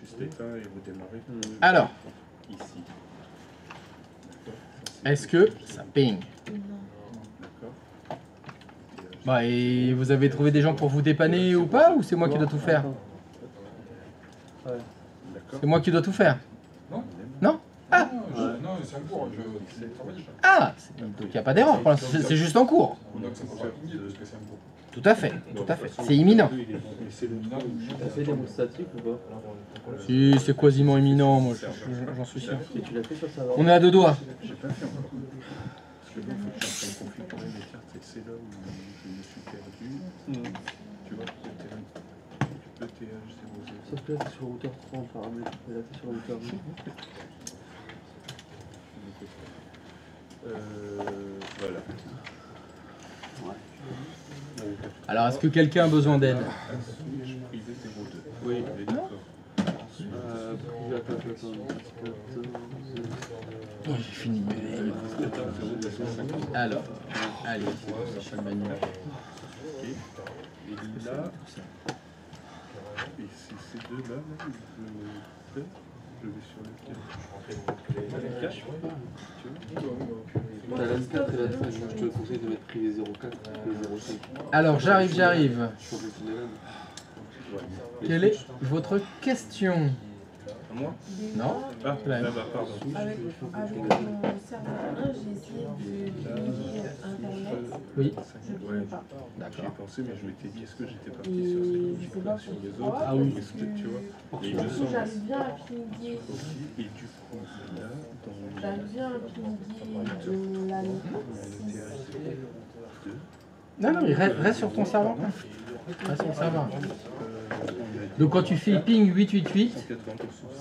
Juste éteint et vous démarrez. Alors, Ici. est-ce que ça ping? D'accord. Bah, et vous avez trouvé des gens pour vous dépanner ou pas? Ou c'est moi qui dois tout faire? D'accord. C'est moi qui dois tout faire? Non. Non? Ah! Non, c'est en cours. Je travaille. Ah! Donc il n'y a pas d'erreur pour l'instant, c'est juste en cours. Donc ça ne peut pas finir parce que c'est en cours. Tout à fait, tout à fait. C'est imminent. C'est le T'as fait des moules statiques ou pas? Si, c'est quasiment imminent, moi j'en suis sûr. Et tu l'as fait sur serveur? On est à deux doigts. J'ai pas fait encore. Parce que bon, il faut que je suis en train de configurer les cartes et c'est là où je me suis perdu. Tu vois, le TH00. Sauf que là t'es sur routeur 3 en paramètre, et là t'es sur routeur 8. Voilà. Alors, est-ce que quelqu'un a besoin d'aide? Privé 02. Oui. D'accord. Oh, j'ai fini. Alors, allez, c'est le manuel. Et là, et c'est ces deux-là, là, je vais sur lequel. T'as l'AN4 et l'AN5, je te conseille de mettre privé 04 et 05. Alors, j'arrive. Je pense que c'est les mêmes. Quelle est votre question? Moi? Non? Ah, Là. là-bas, pardon. Avec mon serveur 1, j'ai essayé de lier Internet. Oui. Je ne pouvais pas. J'y ai D'accord. pensé, mais je m'étais dit, est-ce que j'étais parti Et sur je cette sais pas sur les autres? Ah oui. Est-ce que tu vois? Et il Du me coup, semble. j'arrive bien à pinguer. Et du coup, là, dans J'arrive bien à pinguer de la Non, non, mais reste sur ton serveur. Reste sur le serveur. Donc, quand tu fais ping 888,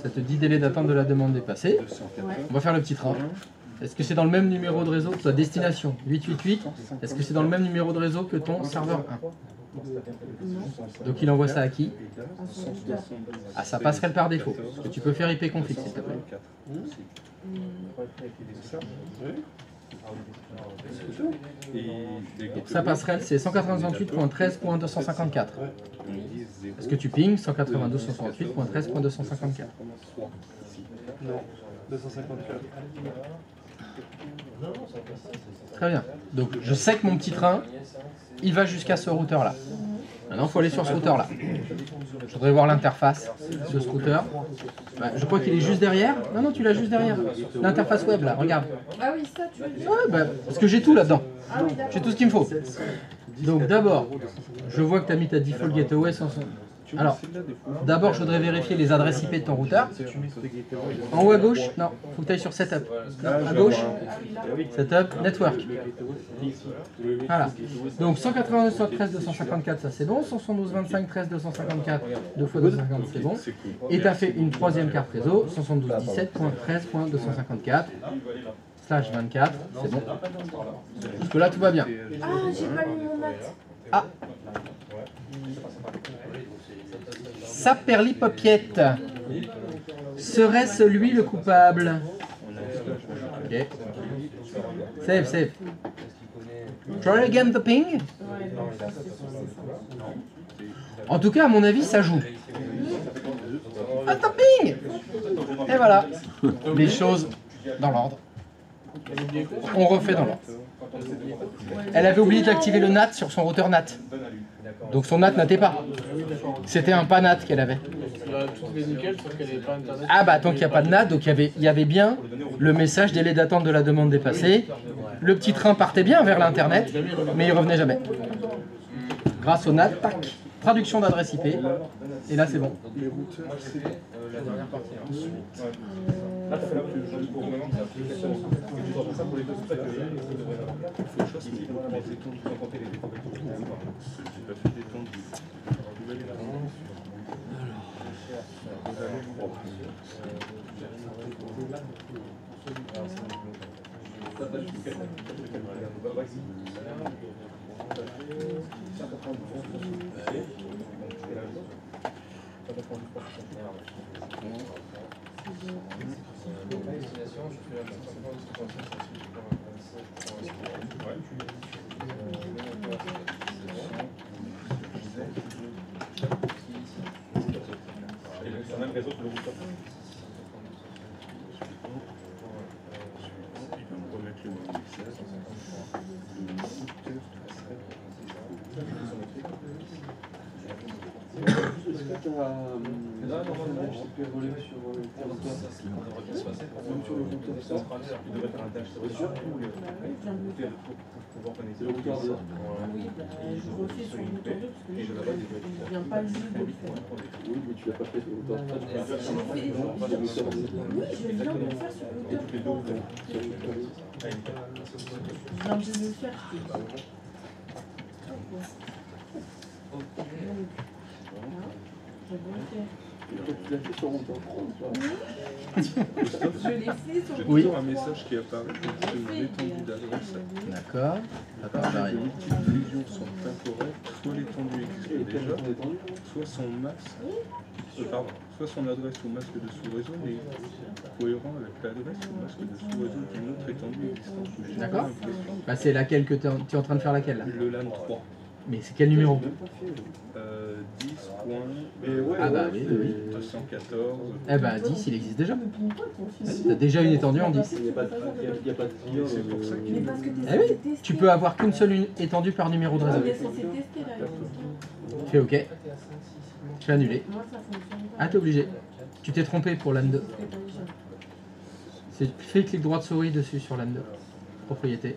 ça te dit délai d'attente de la demande dépassée. On va faire le petit train. Est-ce que c'est dans le même numéro de réseau, ta destination 888? Est-ce que c'est dans le même numéro de réseau que ton serveur 1? Donc il envoie ça à qui? Ah, ça passerait par défaut. Est-ce que tu peux faire ipconfig s'il te plaît? Donc sa passerelle c'est 198.13.254. Est-ce que tu ping 192.168.13.254? Non, 254. Très bien. Donc je sais que mon petit train, il va jusqu'à ce routeur là. Maintenant il faut aller sur ce routeur là. Je voudrais voir l'interface de ce routeur. Bah, je crois qu'il est juste derrière. Non, non, tu l'as juste derrière. L'interface web là, regarde. Ah oui, ça tu veux dire? Ouais, bah, parce que j'ai tout là-dedans. Ah oui, d'accord. J'ai tout ce qu'il me faut. Donc d'abord, je vois que tu as mis ta default gateway sans son... Alors, d'abord je voudrais vérifier les adresses IP de ton routeur. En haut à gauche, non, faut que tu ailles sur Setup. À gauche, Setup, Network. Voilà. Donc 192.13.254, ça c'est bon. 172.25.13.254, 2 x 250, c'est bon. Et tu as fait une troisième carte réseau, 172.17.13.254. /24, c'est bon. Jusque là tout va bien. Ah, j'ai pas mis mon mat. Ah, Saperlipopiette. Serait-ce lui le coupable? Ok. Save, save. Try again the ping. Ouais, non, je pense que c'est ça. En tout cas, à mon avis, ça joue. Ah, the ping. Et voilà. Les choses dans l'ordre. On refait dans l'ordre. Elle avait oublié d'activer le NAT sur son routeur NAT. Donc son NAT n'était pas. C'était un pas NAT qu'elle avait. Tout est nickel, sauf qu'elle n'est pas internet. Ah bah tant qu'il n'y a pas de NAT, donc il y avait bien le message délai d'attente de la demande dépassée. Le petit train partait bien vers l'internet, mais il revenait jamais. Grâce au NAT, tac, traduction d'adresse IP, et là c'est bon. Les routeurs, c'est La dernière partie. il faut que je fasse les étendues. J'ai pas fait d'étendue. Est-ce que tu as relevé sur le territoire? Même sur le compteur, ça? Il devrait faire un tâche. C'est sûr? Pour pouvoir connecter Le routeur de... Oui, je refais sur le routeur 2 parce que je ne viens pas juste de le faire. Oui, mais tu l'as pas fait sur le routeur 3, tu peux le faire sur le routeur 2. Oui, je viens de le faire sur le routeur 3. Je viens de le faire. Tu l'as fait sur le routeur 3 ou pas? Je l'ai fait sur le J'ai Oui. toujours un message qui apparaît avec une étendue d'adresse. D'accord. D'accord, Les j'arrive. multi-fusions sont incorrectes, soit l'étendue existe déjà, soit son masque, pardon, soit son adresse ou masque de sous-réseau n'est cohérent avec l'adresse ou masque de sous-réseau d'une autre étendue existante. Mais j'ai D'accord. pas l'impression. Bah, c'est laquelle que tu es en train de faire laquelle là? Le LAN 3. Mais c'est quel numéro? 10 points, Ah bah oui, oui. 214. Eh ben 10 il existe déjà. T'as déjà une étendue en 10. Il n'y a pas de fil. C'est pour ça Mais qu'il parce que t'es Eh oui, censé tester. tu peux avoir qu'une seule étendue par numéro de On réseau. est censé tester là. Fais OK. Je vais annuler. Moi ça fonctionne pas. Ah, t'es obligé. Tu t'es trompé pour LAN 2. C'est fais clic droit de souris dessus sur LAN 2. Propriété.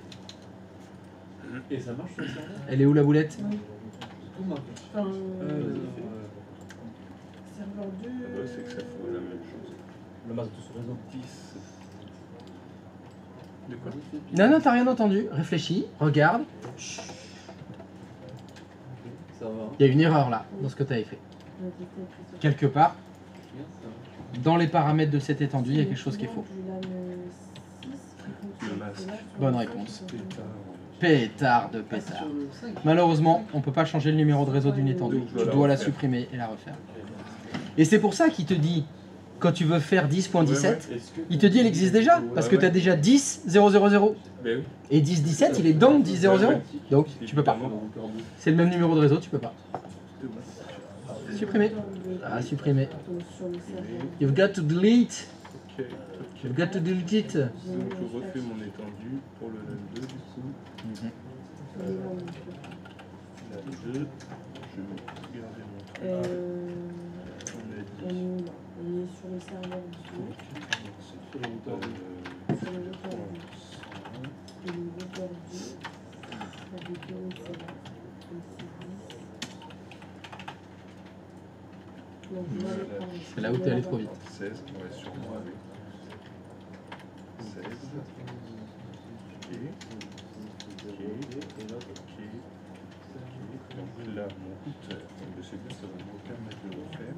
Et ça marche sur le serveur? Elle est où la boulette? Tout marche. Enfin, serveur 2. c'est que ça ferait la même chose. Le masque de ce réseau. 10. De quoi? Non, non, t'as rien entendu. Réfléchis, regarde. Ça va. Il y a une erreur là dans ce que tu avais fait. Quelque part, dans les paramètres de cette étendue, il y a quelque chose qui est faux. Le masque. Bonne réponse. Pétard de pétard. Malheureusement, on ne peut pas changer le numéro de réseau d'une étendue. Tu dois la supprimer et la refaire. Et c'est pour ça qu'il te dit, quand tu veux faire 10.17, il te dit elle existe déjà, parce que tu as déjà 10.000. Ben oui. Et 10.17, il est dans 10.00. Donc, tu peux pas. C'est le même numéro de réseau, tu peux pas. Supprimer. Ah, supprimer. You've got to delete. Ok. You've got to delete it. Donc je refais mon étendue pour le LAN 2 du coup. La 2, je vais garder mon truc. On a dit. On est sur le serveur du Sur le routeur sur le routeur 2. Et le routeur 2, la vidéo c'est là. C'est là où tu es allé trop vite. 16, ouais, sur moi, oui. 16. Ok. Donc là, mon routeur, c'est bien, ça va me permettre de le refaire.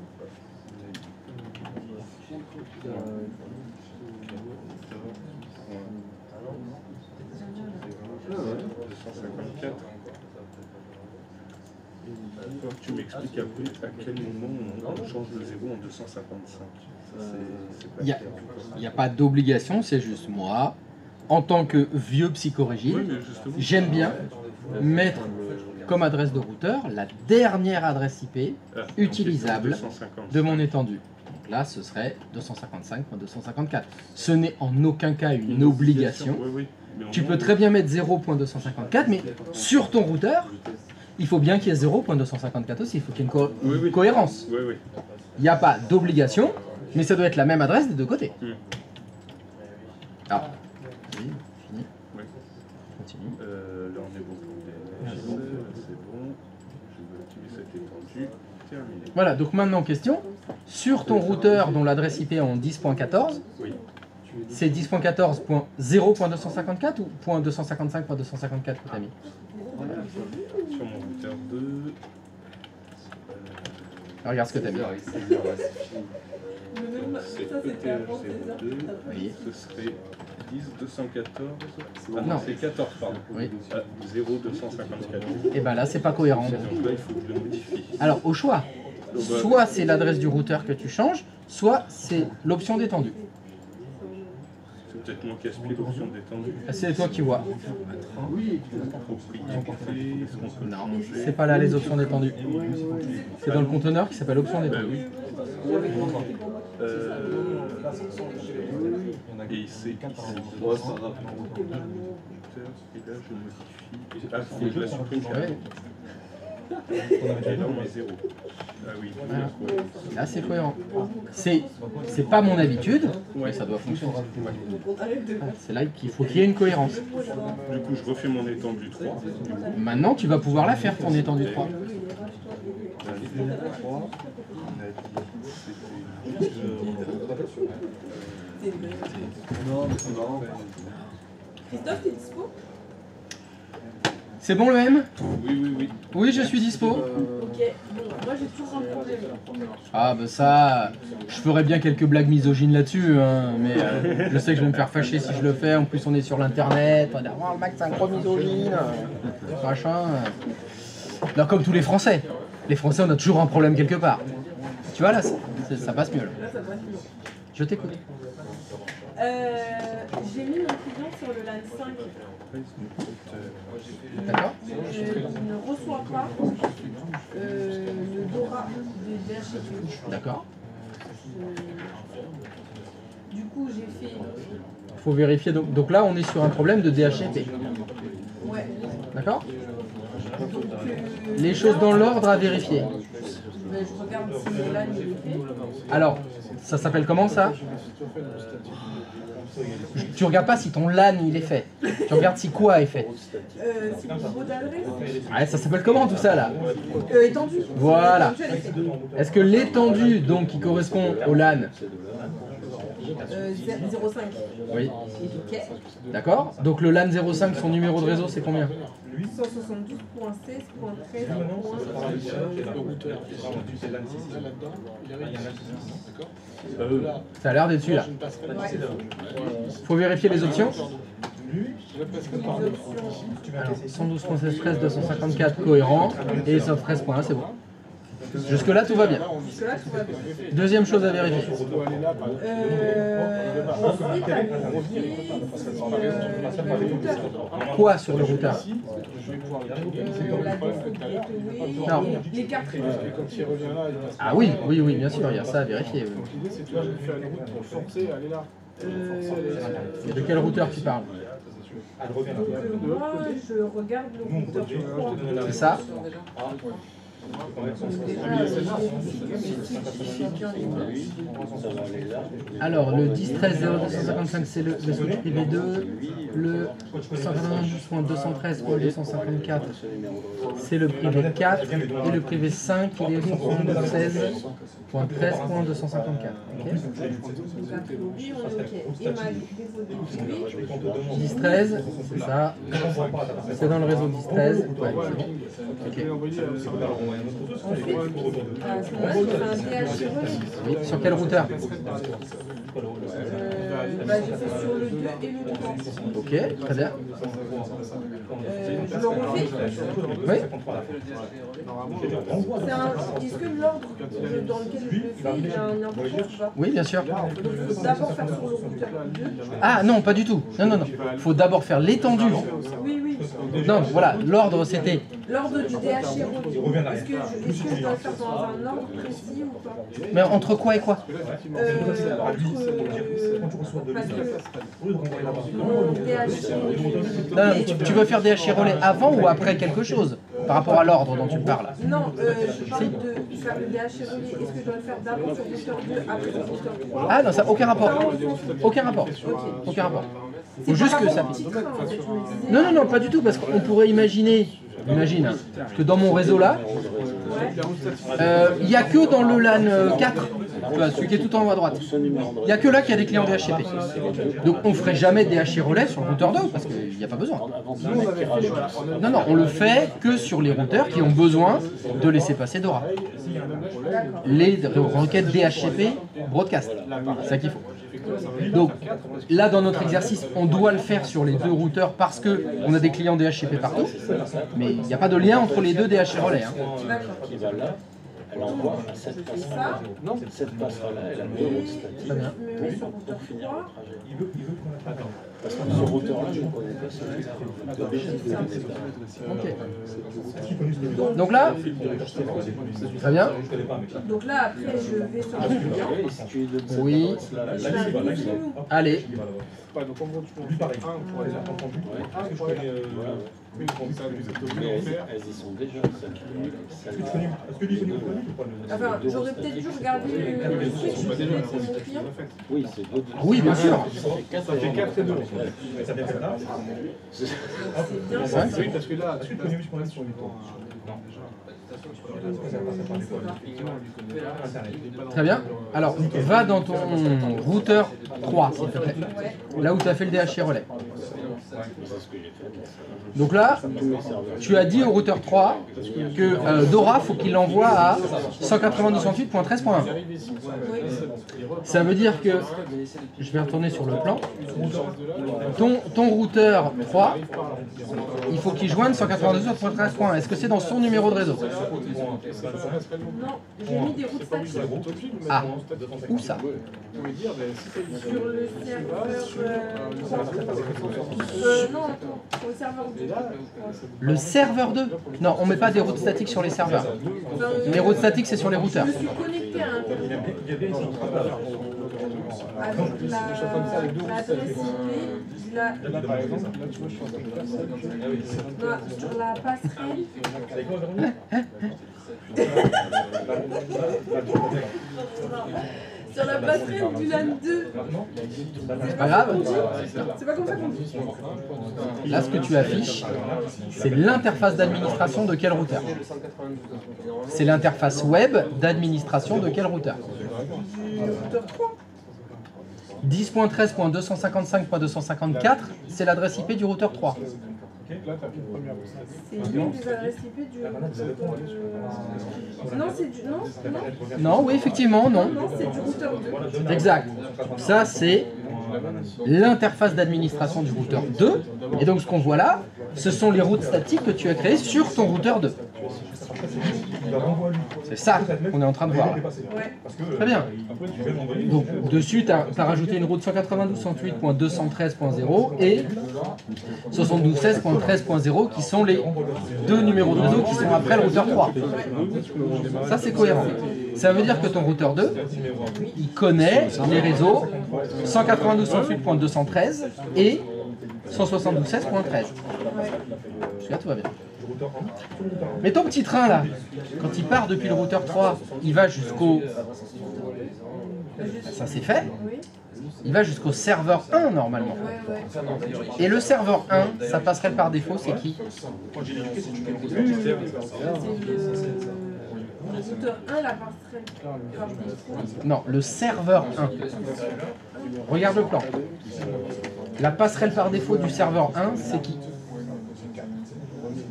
Tu m'expliques après à quel moment on change le 0 en 255. Il n'y a pas d'obligation, c'est juste moi, en tant que vieux psychorégime, Oui, mais justement, j'aime bien mettre comme adresse de routeur la dernière adresse IP utilisable 250. de mon étendue. Donc là, ce serait 255.254. Ce n'est en aucun cas une obligation. Oui, oui. Mais Tu peux très bien mettre 0.254, mais sur ton routeur, il faut bien qu'il y ait 0.254 aussi, il faut qu'il y ait une cohérence. Oui, oui. Il n'y a pas d'obligation, mais ça doit être la même adresse des deux côtés. Ah. Oui, fini. Oui. Continue. Là, on est bon pour le DNS. C'est bon. Je vais activer cette étendue. Terminé. Voilà, donc maintenant question, sur ton routeur dont l'adresse IP est en 10.14, Oui. c'est 10.14.0.254 ou .255.254 que tu as mis? Sur mon routeur 2. Regarde ce que tu as mis. C'est ETH02. Oui. Ce serait 10.214. Ah Non. non, c'est 14, pardon. Oui. 0.254. Et bien là, c'est pas cohérent. Donc là, il faut que je le modifie. Alors, au choix, soit c'est l'adresse du routeur que tu changes, soit c'est l'option d'étendue. C'est peut-être moi qui explique l'option d'étendue. C'est toi qui vois. Propriété, est-ce qu'on peut Non, changer? c'est pas là les options d'étendue. C'est dans le conteneur qui s'appelle option d'étendue. Oui. Et il sait. Ouais, c'est pas grave. Et là, je modifie. Ah, faut que je la supprime. Ouais. Et là, on met 0. Ah oui. Voilà. Là, c'est cohérent. C'est pas mon habitude, mais ça doit fonctionner. C'est là qu'il faut qu'il y ait une cohérence. Du coup, je refais mon étendue 3. Maintenant, tu vas pouvoir la faire, ton étendue 3. Non, mais c'est marrant. Christophe, t'es dispo? C'est bon le M? Oui. Oui, je suis dispo. Ok, bon, moi j'ai toujours un problème. Ah bah ça, je ferais bien quelques blagues misogynes là-dessus, hein, mais je sais que je vais me faire fâcher si je le fais. En plus, on est sur l'internet, on va dire oh, le mec c'est un gros misogyne, machin. Alors comme tous les Français on a toujours un problème quelque part. Tu vois là, ça passe mieux. Là. Là, ça passe mieux. Je t'écoute. J'ai mis mon client sur le LAN 5. D'accord. Il ne reçoit pas le DORA des DHCP. D'accord. Du coup, j'ai fait. Faut vérifier. Donc là, on est sur un problème de DHCP. Ouais. D'accord. Donc, Les choses dans l'ordre à vérifier. ben, je regarde si le LAN il est fait. Alors, ça s'appelle comment ça? Tu regardes pas si ton LAN il est fait. Tu regardes si quoi est fait. C'est mon mot d'adresse. Ouais, ça s'appelle comment tout ça là? Étendu. Voilà. Étendu, elle est faite. Est-ce que l'étendue donc qui correspond au LAN? 0,5. Oui. Ok. D'accord. Donc le LAN 05, son numéro de réseau c'est combien? 172.16.13.1. Ça a l'air d'être celui-là. Faut vérifier les options. Alors 112.16.13, 254 cohérent et sauf 13.1 c'est bon. Jusque là tout va bien. Jusque-là, tout va bien. Deuxième chose à vérifier. Ensuite, à vérifier si le routeur, Quoi sur le routeur? la gateway, Non. les cartridges. Ah oui, bien sûr, il y a ça à vérifier. Oui. Et de quel routeur tu parles? Moi, je regarde le routeur 3. C'est ça? Alors le 10.13.0255 c'est le switch privé 2, le 192.213.254 c'est le privé 4 et le privé 5 il est 116.13.254. Donc a priori, on est ok. Et ma défaut de privé, 10.13, c'est ça. C'est dans le réseau 10.13. Ouais, c'est bon. Ok. ensuite, à ce moment-là, je fais un DH relais. Oui, sur quel routeur? Bah, j'ai fait sur le 2 et le 3. Ok, très bien. Je le refais. Oui. Est-ce que l'ordre dans lequel je le fais, il y a un importance ou pas? Oui, bien sûr. Donc il faut d'abord faire sur le routeur 2. Ah non, pas du tout. Non. Il faut d'abord faire l'étendue. Oui. Non, voilà, l'ordre c'était. L'ordre du DH relais. Est-ce que je dois le faire dans un ordre précis ou pas? Mais entre quoi et quoi? Parce que mon DH Non, mais tu veux faire des HI relais avant ou après quelque chose? Par rapport à l'ordre dont tu parles. non, je parle de faire le DH relais. Est-ce que je dois le faire d'abord sur routeur 2, après sur routeur 3? Ah non, ça aucun rapport. Aucun rapport. Aucun rapport. Faut juste que ça. Non, pas du tout, parce qu'on pourrait imagine hein, que dans mon réseau là, il n'y a que dans le LAN 4, tu vois, celui qui est tout en haut à droite, il n'y a que là qu'il y a des clients DHCP. Donc on ne ferait jamais des DHI relais sur le routeur 2, parce qu'il n'y a pas besoin. Non, on le fait que sur les routeurs qui ont besoin de laisser passer DORA. Les requêtes DHCP broadcast, c'est ça qu'il faut. Donc là dans notre exercice on doit le faire sur les deux routeurs parce qu'on a des clients DHCP partout, mais il n'y a pas de lien entre les deux DHI relais. Hein. Elle envoie cette passerelle-là. Très bien. Je mets sur routeur 3. Parce que ce routeur-là, je ne connais pas celui. Donc là, très bien. Donc là, après, je vais sur le client. Oui. Je fais un review. Allez. Lui, pareil. Un pour les entendus. Parce que je connais une condition Mais elles y sont déjà. Est-ce que lui connaît ou pas Enfin, j'aurais peut-être dû regarder le switch pour mon client. Oui, c'est d'autres. Oui, bien sûr. Ça fait 4 et 2. Mais ça fait là. C'est bien. Ouais, Oui, parce que là, tu connais juste pour l'instant sur les tours. Très bien. Alors, va dans ton routeur 3, s'il te plaît. Là où tu as fait le DHI relais. Donc là, tu as dit au routeur 3 que Dora, faut qu'il l'envoie à 192.168.13.1. Ça veut dire que, je vais retourner sur le plan, ton routeur 3, il faut qu'il joigne 192.13.1. Est-ce que c'est dans son numéro de réseau? Non, j'ai mis des routes statiques. Ah, où ça? Sur le serveur. Non, attends, sur le serveur 2. Le serveur 2? Non, on met pas des routes statiques sur les serveurs. Les routes statiques, c'est sur les routeurs. Je me suis connecté à Internet. Avec l'adresse IP, sur la passerelle. Sur la passerelle du LAN 2. C'est pas grave. C'est pas comme ça qu'on dit. Là, ce que tu affiches, c'est l'interface d'administration de quel routeur? C'est l'interface web d'administration de quel routeur? Du routeur 3. 10.13.255.254, c'est l'adresse IP du routeur 3. C'est l'une des adresses IP du routeur. Non, c'est du. Non, Non, oui, effectivement, non. non, c'est du routeur 2. Exact. Ça, c'est l'interface d'administration du routeur 2. Et donc, ce qu'on voit là, ce sont les routes statiques que tu as créées sur ton routeur 2. C'est ça qu'on est en train de voir. Ouais. Très bien. Donc, dessus, tu as rajouté une route 192.168.213.0 et 72.16.13.0 qui sont les deux numéros de réseau qui sont après le routeur 3. Ça, c'est cohérent. Ça veut dire que ton routeur 2, il connaît les réseaux 192.168.213 et 172.16.13. Jusque-là, tout va bien. Mais ton petit train là, quand il part depuis le routeur 3, il va jusqu'au... Ça c'est fait. Oui. Il va jusqu'au serveur 1 normalement. Ouais, ouais. Et le serveur 1, sa passerelle par défaut, c'est qui? C'est le routeur 1, la passerelle par défaut. Non, le serveur 1. Regarde le plan. La passerelle par défaut du serveur 1, c'est qui?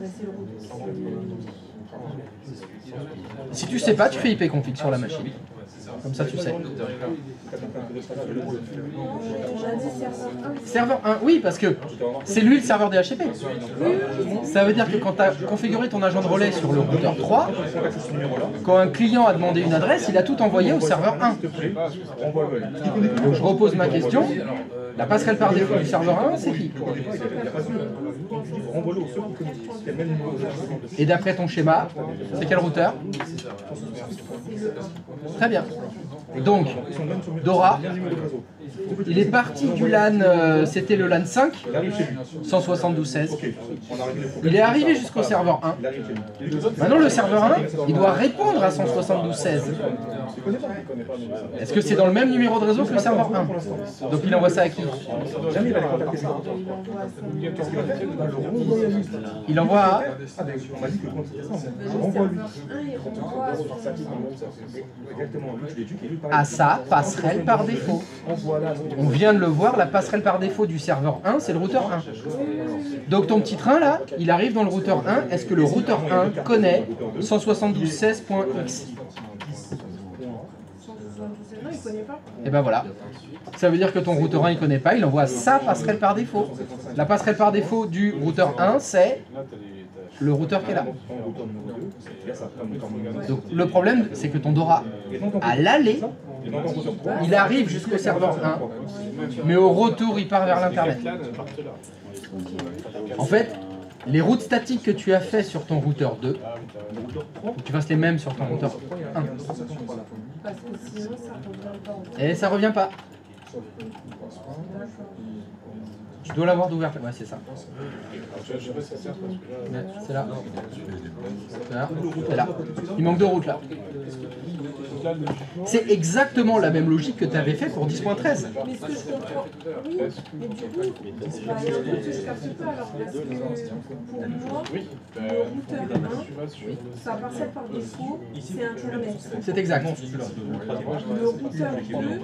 C'est le routeur. Si tu sais pas, tu fais ipconfig sur la machine. Comme ça, tu sais. On a dit serveur 1. Serveur 1, oui, parce que c'est lui le serveur DHCP. Ça veut dire que quand tu as configuré ton agent de relais sur le routeur 3, quand un client a demandé une adresse, il a tout envoyé au serveur 1. Donc je repose ma question. La passerelle par défaut du serveur 1, c'est qui? Et d'après ton schéma, c'est quel routeur? Très bien. Donc, Dora, il est parti du LAN, c'était le LAN 5, 172.16. Il est arrivé jusqu'au serveur 1. Maintenant, le serveur 1, il doit répondre à 172.16. Est-ce que c'est dans le même numéro de réseau que le serveur 1? Donc, il envoie ça à qui? Il envoie à... à sa passerelle par défaut. On vient de le voir, la passerelle par défaut du serveur 1, c'est le routeur 1. Donc ton petit train là, il arrive dans le routeur 1. Est-ce que le routeur 1 connaît 172.16.x? Et ben voilà. Ça veut dire que ton routeur 1 il connaît pas, il envoie sa passerelle par défaut. La passerelle par défaut du routeur 1 c'est le routeur qui est là. Donc le problème, c'est que ton DORA, à l'aller, il arrive jusqu'au serveur 1, mais au retour, il part vers l'Internet. En fait, les routes statiques que tu as fait sur ton routeur 2, faut que tu fasses les mêmes sur ton routeur 1. Parce que sinon, ça revient pas. Et ça revient pas. Tu dois l'avoir d'ouvert. Ouais, c'est ça. C'est là. C'est là. C'est là. Il manque 2 routes là. C'est exactement la même logique que tu avais fait pour 10.13. Mais ce que je comprends, oui, mais du coup, il y a un truc que je capte pas alors parce que pour moi, le routeur 1, sa parcelle par défaut, c'est Internet. C'est exact. Le routeur 2,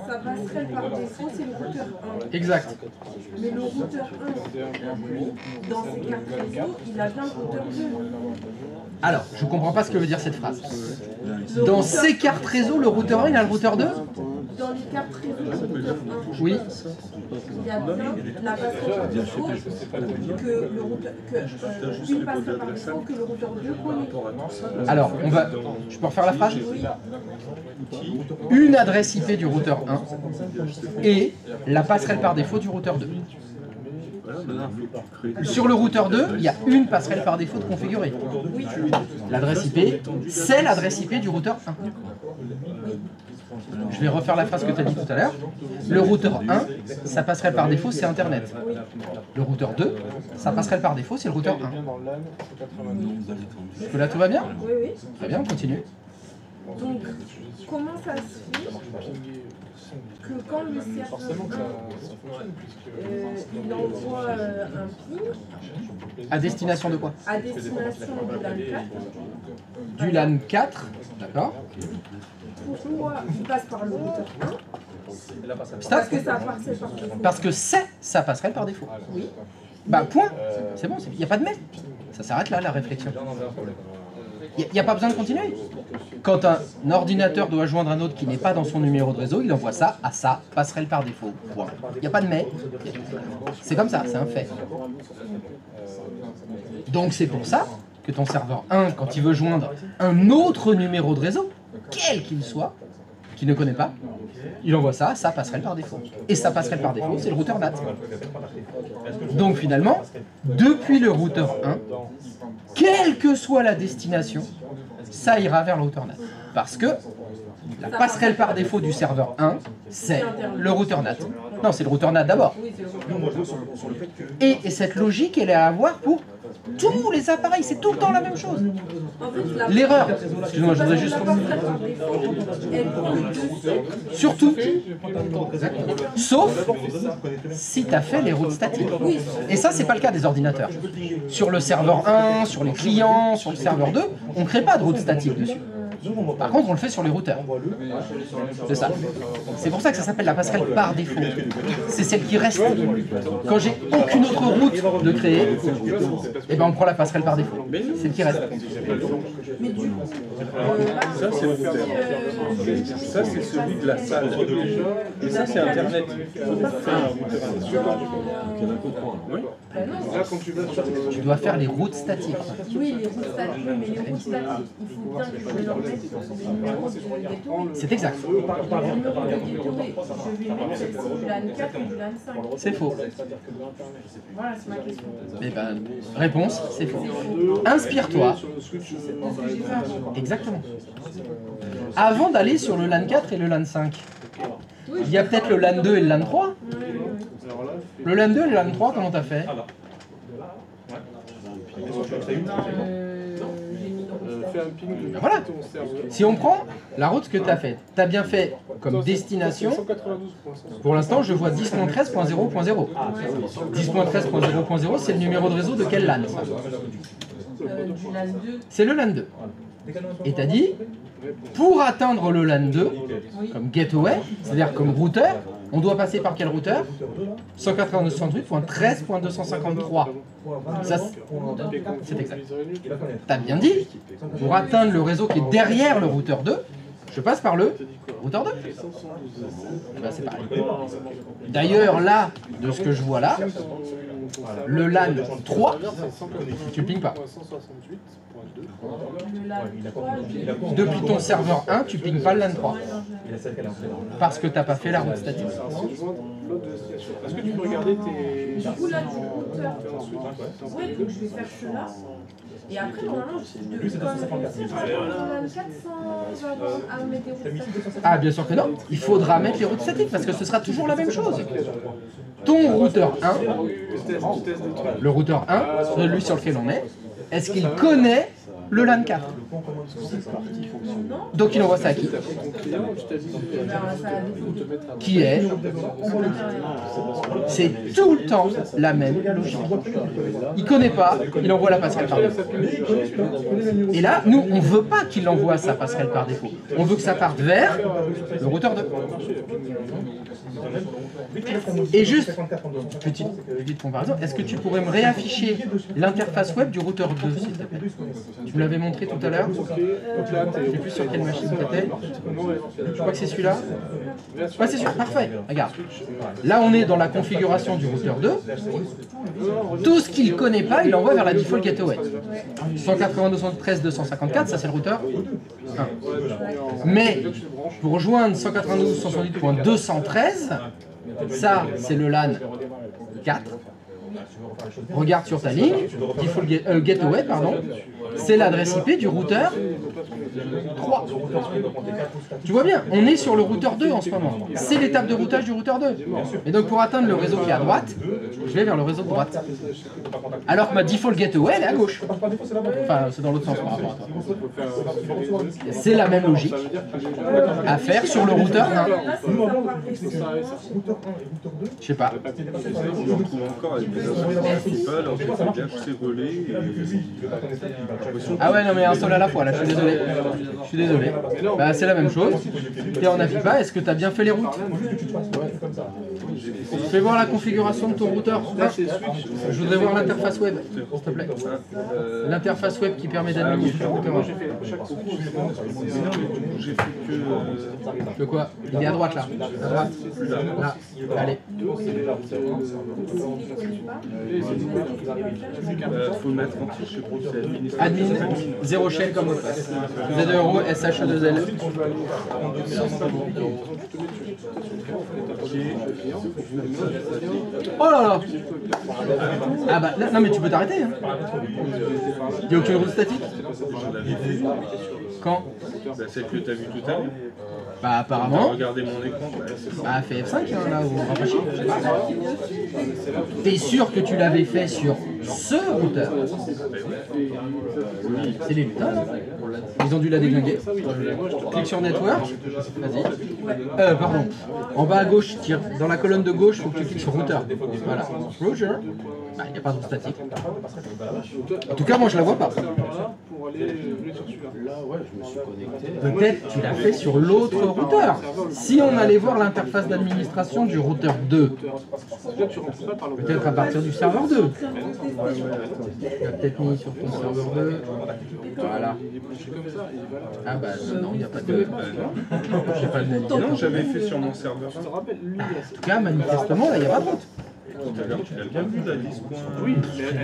sa passerelle par défaut, c'est le routeur 1. Exact. Mais le routeur 1, lui, dans ses cartes réseau, il a bien le routeur 2. Alors, je comprends pas ce que veut dire cette phrase. Le Dans routeur- ces cartes réseau, le routeur 1, il a le routeur 2 Dans les cartes réseau du routeur 1, Oui. il y a bien la passerelle par défaut que le routeur, une passerelle par défaut que le routeur 2 connaît. Alors, on va... Je peux refaire la phrase? Une adresse IP du routeur 1 et la passerelle par défaut du routeur 2. Sur le routeur 2, il y a une passerelle par défaut de configurée. L'adresse IP, c'est l'adresse IP du routeur 1. Je vais refaire la phrase que tu as dit tout à l'heure. Le routeur 1, sa passerelle par défaut, c'est Internet. Le routeur 2, sa passerelle par défaut, c'est le routeur 1. Est-ce que là, tout va bien? Oui, oui. Très bien, on continue. Donc, comment ça se fait que quand le serveur 1, il envoie un ping À destination de quoi? à destination de LAN 4, Du LAN 4, d'accord. pourquoi il passe par le routeur 1? Stop. Parce que ça parcelle par défaut. Parce que c'est sa passerelle par défaut. Oui. Bah point, c'est bon, il n'y a pas de mais. Ça s'arrête là, la réflexion. Il n'y a pas besoin de continuer. Quand un ordinateur doit joindre un autre qui n'est pas dans son numéro de réseau, il envoie ça à sa passerelle par défaut. Point. Il n'y a pas de mais. C'est comme ça, c'est un fait. Donc c'est pour ça que ton serveur 1, quand il veut joindre un autre numéro de réseau, quel qu'il soit, qu'il ne connaît pas, il envoie ça à sa passerelle par défaut. Et sa passerelle par défaut, c'est le routeur NAT. Donc finalement, depuis le routeur 1, quelle que soit la destination, ça ira vers le routeur NAT. Parce que la passerelle par défaut du serveur 1, c'est le routeur NAT. Non, c'est le routeur NAT d'abord. Oui, c'est le routeur. Et cette logique, elle est à avoir pour tous les appareils. C'est tout le temps la même chose. En fait, la L'erreur, excuse-moi, je voudrais juste... la passerelle par défaut, elle prend le dessus. Surtout, sauf si tu as fait les routes statiques. Et ça, c'est pas le cas des ordinateurs. Sur le serveur 1, sur les clients, sur le serveur 2, on ne crée pas de route statique dessus. Par contre, on le fait sur les routeurs. C'est ça. C'est pour ça que ça s'appelle la passerelle par défaut. C'est celle qui reste. Quand j'ai aucune autre route de créer, et ben on prend la passerelle par défaut. C'est celle qui reste. Mais du coup, Ça, c'est le routeur. Ça, c'est celui de la salle. Et ça, c'est Internet. Oui. Tu dois faire les routes statiques. oui, les routes statiques, mais les routes statiques, il faut bien que je leur mette les numéros de gateway. C'est exact. Les numéros de gateway, je vais mettre celle-ci du LAN 4 ou du LAN 5. C'est faux. Voilà, c'est ma question. Eh ben, réponse, c'est faux. Inspire-toi. Exactement. Avant d'aller sur le LAN 4 et le LAN 5, il y a peut-être le LAN 2 et le LAN 3. Le LAN 2 et le LAN 3, comment t'as fait? J'ai mis une Fais un ping de Ben voilà. ton serveur. Si on prend la route que tu as faite, tu as bien fait comme destination. 192.5. Pour l'instant, je vois 10.13.0.0. 10.13.0.0, c'est le numéro de réseau de quel LAN? du LAN 2. C'est le LAN 2. Et tu as dit, pour atteindre le LAN 2, comme gateway, c'est-à-dire comme routeur, on doit passer par quel routeur? 192.13.253. Ça, c'est exact. Tu as bien dit, pour atteindre le réseau qui est derrière le routeur 2, je passe par le routeur 2. Bah, c'est pareil. D'ailleurs, là, de ce que je vois là, le LAN 3, tu pings pas. Le LAN 3, Depuis ton serveur 1, tu pings pas le LAN 3. Parce que t'as pas fait la route statique. Est-ce que tu peux regarder tes... du coup, là, du routeur. Oui, donc je vais faire cela. Et après, normalement, je vais faire un LAN 4 sans avoir à mettre des routes statiques. Ah, bien sûr que non. Il faudra mettre les routes statiques parce que ce sera toujours la même chose. Ton routeur 1, le routeur 1, celui sur lequel on est-ce qu'il connaît le LAN 4? Donc il envoie ça à qui? Qui est? C'est tout le temps la même logique. Il connaît pas, il envoie la passerelle par défaut. Et là, nous, on veut pas qu'il envoie sa passerelle par défaut. On veut que ça parte vers le routeur 2. Et juste, petite comparaison, est-ce que tu pourrais me réafficher l'interface web du routeur 2, s'il te plaît? Tu me l'avais montré tout à l'heure. Je sais plus sur quelle machine c'était. Je crois que c'est celui-là. Ouais, c'est celui-là. Parfait. Regarde. Là, on est dans la configuration du routeur 2. Tout ce qu'il ne connaît pas, il envoie vers la default gateway. 192.168.254, ça c'est le routeur 1. Mais pour rejoindre 192.168.213, ça c'est le LAN 4. Regarde sur ta ligne, default gateway, pardon, c'est l'adresse IP du routeur 3. Tu vois bien, on est sur le routeur 2 en ce moment. C'est l'étape de routage du routeur 2. Et donc pour atteindre le réseau qui est à droite, je vais vers le réseau de droite. Alors que ma default gateway, elle est à gauche. Enfin, c'est dans l'autre sens par rapport à toi. C'est la même logique à faire sur le routeur 1. Je sais pas. On en retrouve encore avec des associations principales, alors j'ai fait bien ces relais et... Ah ouais, non mais un seul à la fois, là, je suis désolé. Je suis désolé. Bah, c'est la même chose. Et on n'appuie pas, est-ce que tu as bien fait les routes? Fais voir la configuration de ton routeur. Là, je voudrais voir l'interface web, s'il te plaît. L'interface web qui permet d'administrer le routeur. J'ai fait que... De quoi? Il est à droite là. À droite. Là. Allez. Faut le mettre entier, je sais pas, c'est Admin, 0 shell comme mot de passe. Z2 SH2L. Oh là là! Ah bah là, non mais tu peux t'arrêter hein. Il n'y a aucune route statique? Quand? Bah, celle que tu as vue tout à l'heure. Bah apparemment. Regardez mon écran. Bah fais F5 hein, là ou rafraîchis. T'es sûr que tu l'avais fait sur ce routeur? C'est les lutins là. Ils ont dû la déglinguer. Clique sur Network. Vas-y. Pardon. En bas à gauche, tire. Dans la colonne de gauche, il faut que tu cliques sur routeur. Voilà. Roger. Bah, il n'y a pas de statique. En tout cas, moi je la vois pas. Peut-être tu l'as fait sur l'autre routeur. Si on allait voir l'interface d'administration du routeur 2, peut-être à partir du serveur 2. Tu as peut-être mis sur ton serveur 2. Voilà. Ah bah non, il n'y a pas de... J'ai pas de navigation. Non, j'avais fait sur mon serveur. En tout cas, manifestement, là, il n'y a pas de route. Tout à l'heure, tu l'as bien vu la liste. Oui,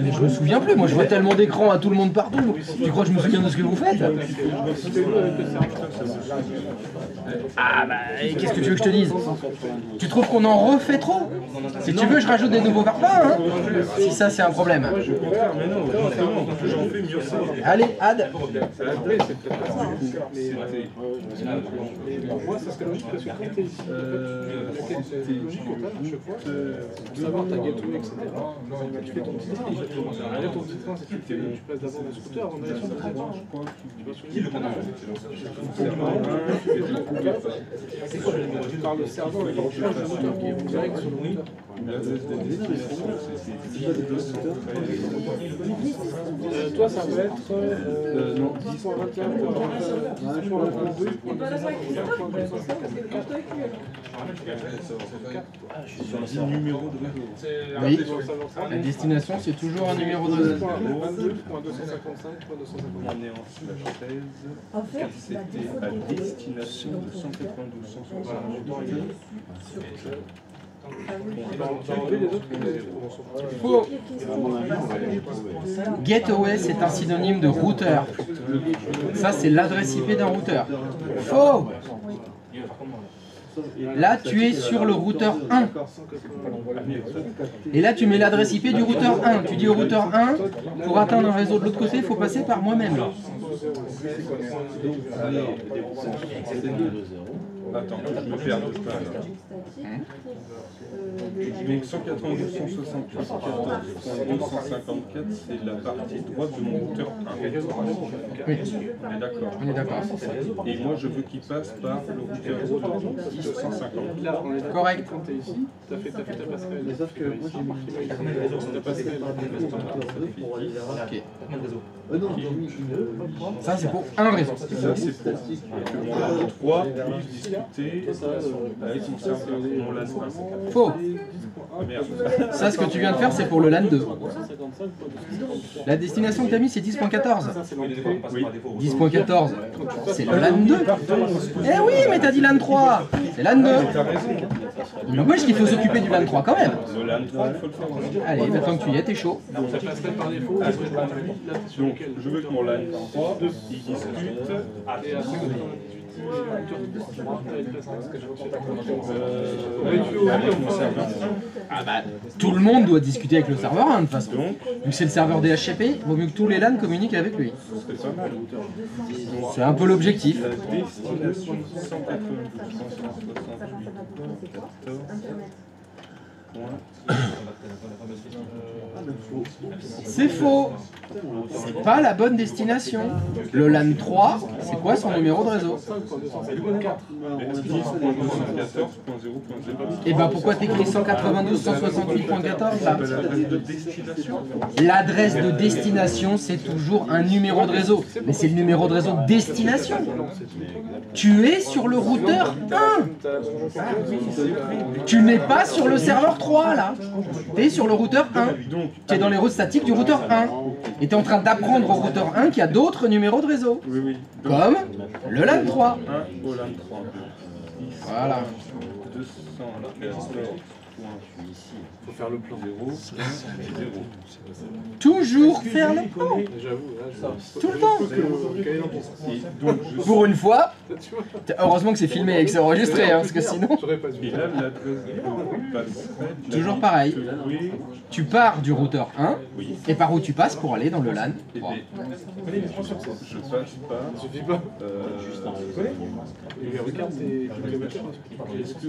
Mais je me souviens plus, moi je vois tellement d'écrans à tout le monde partout. Tu crois que je me souviens de ce que vous faites? Ah bah, qu'est-ce que tu veux que je te dise? Tu trouves qu'on en refait trop? Si tu veux, je rajoute des nouveaux varpas, hein? Si ça c'est un problème. Mais non, justement, plus j'en fais, mieux c'est. Allez, add. moi, ça serait logique parce que quand t'es ici, c'est logique au plan, à chaque fois, pour savoir ta gateway, etc. Tu fais ton petit train. Ton petit train, c'est que tu passes d'abord le scooter avant d'aller sur le train. Par le serveur, il y a un moteur qui est direct sur le moteur. L'adresse de destination, c'était 213. Toi, ça va être Non, 10.21. Et pas d'accord avec Christophe, parce que quand avec lui. Je suis sur le c'est serveur. numéro de réseau. Oui. La destination, c'est toujours un numéro de réseau. 22.255.255. On est en slash 16. En fait, C'était à destination de 192.168. Faux. Gateway, c'est un synonyme de routeur. Ça, c'est l'adresse IP d'un routeur. Faux. Là, tu es sur le routeur 1. Et là, tu mets l'adresse IP du routeur 1. Tu dis au routeur 1, pour atteindre un réseau de l'autre côté, il faut passer par moi-même. Attends, je me perds de pas là. Donc 192, 168, 14.254, c'est la partie droite de mon routeur 1. Oui, On est d'accord. on est d'accord. Et moi je veux qu'il passe par le routeur 150. Là, on est d'accord. Correct. Quand t'es ici, t'as fait ta passerelle. Mais sauf que moi j'ai mis Ta passerelle. Ok. non, j'ai mis Ça, c'est pour un réseau. Ça c'est pour que mon LAN 3 puisse discuter avec mon serveur, mon LAN 1. Faux. Ah merde. Ça, ce que tu viens de faire, c'est pour le LAN 2. La destination que tu as mis, c'est 10.14. Oui. 10.14, c'est le LAN 2. Eh oui, mais t'as dit LAN 3. C'est LAN 2. T'as raison. Il n'empêche qu'il faut s'occuper du LAN 3 quand même. Le LAN 3, il faut le faire. Allez, maintenant que tu y es, t'es chaud. Ça passerait par défaut. Donc je veux que mon LAN 3, il discute. Et à 58. Avec mon serveur. Ah bah, tout le monde doit discuter avec le serveur 1 de toute façon. Donc, Vu que c'est le serveur DHCP, il vaut mieux que tous les LAN communiquent avec lui. c'est pas mal. C'est un peu l'objectif. La destination 192.168.14. C'est faux. C'est pas la bonne destination. Le LAN 3, c'est quoi son numéro de réseau? 10.214.0.0. Et bah pourquoi t'écris 192.168.14 là? L'adresse de destination. L'adresse de destination, c'est toujours un numéro de réseau. Mais c'est le numéro de réseau de destination. Tu es sur le routeur 1. Tu n'es pas sur le serveur 3 là. Tu es sur le routeur 1. Tu es dans les routes statiques du routeur 1. Et tu es en train d'apprendre au routeur 1 qu'il y a d'autres numéros de réseau. Oui, oui. Donc, Comme le LAN 3. 1 au LAN 3. Voilà. 214.0. Faut faire le plan. 0. Toujours faire le plan. J'avoue, là, Tout le temps. Et donc, je Pour une fois, heureusement que c'est filmé et que c'est enregistré, hein, parce que sinon... j'aurais pas dû. Et là, l'adresse de passerelle. Toujours pareil. Oui. Tu pars du routeur 1, et par où tu passes pour aller dans le LAN Et 3. je passe par. Suffit pas. Est-ce Et regarde tes kilomètres. que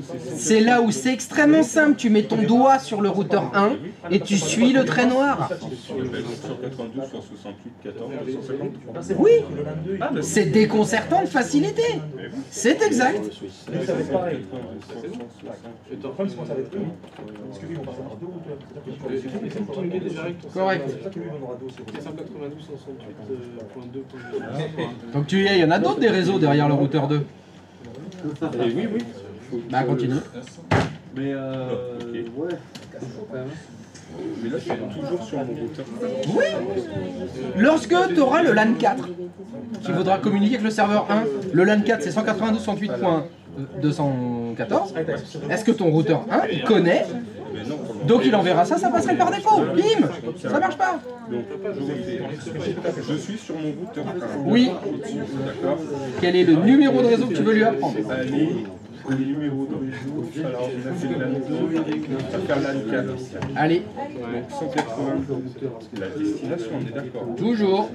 c'est C'est là où c'est extrêmement simple. Tu mets ton doigt sur le routeur 1 et tu suis le trait noir. 192, 168, 14, 253. Oui, Ah, bah, c'est déconcertant de facilité. C'est exact. Correct. 192.168.2. Donc tu y es, il y en a d'autres des réseaux derrière le routeur 2. Et oui, oui. Bah continue. Mais ouais. Mais là, je suis toujours sur mon routeur. Oui. Lorsque tu auras le LAN 4, qui voudra communiquer avec le serveur 1, le LAN 4 c'est 192.168.214. Est-ce que ton routeur 1 il connaît? Mais non, pour le Donc il enverra ça, ça passerait par défaut. Bim. Ça marche pas. Donc, je suis sur mon routeur 1. Oui. D'accord. Quel est le numéro de réseau que tu veux lui apprendre? Allez, le numéro de réseau. Alors, on a fait LAN 2, on va faire LAN 4. Allez, Donc, 192, la destination, on est d'accord. toujours.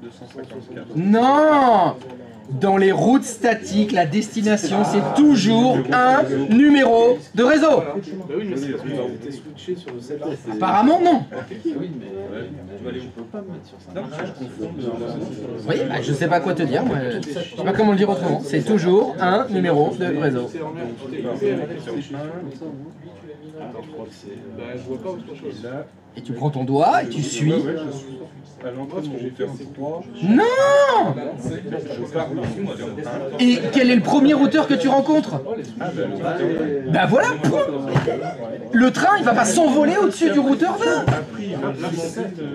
214.254. Non. Dans les routes statiques, la destination c'est toujours un numéro de réseau. Bah oui, mais c'est parce que t'es switché sur le 7. Apparemment non. Oui, mais tu vas aller où? Non, parce que je confonds normalement. Oui, bah, je sais pas quoi te dire, moi. Je sais pas comment le dire autrement. C'est toujours un numéro de réseau. C'est en même, tu t'es coupé avec ce bah, je vois pas autre chose. Là, Et tu prends ton doigt et tu suis. ouais, je suis à l'entrée de mon routeur 3. Non! Je pars du routeur 1. Et quel est le premier routeur que tu rencontres? Ah, ben, le routeur 2. Bah voilà, point. Le train, il va pas s'envoler au-dessus du routeur 2.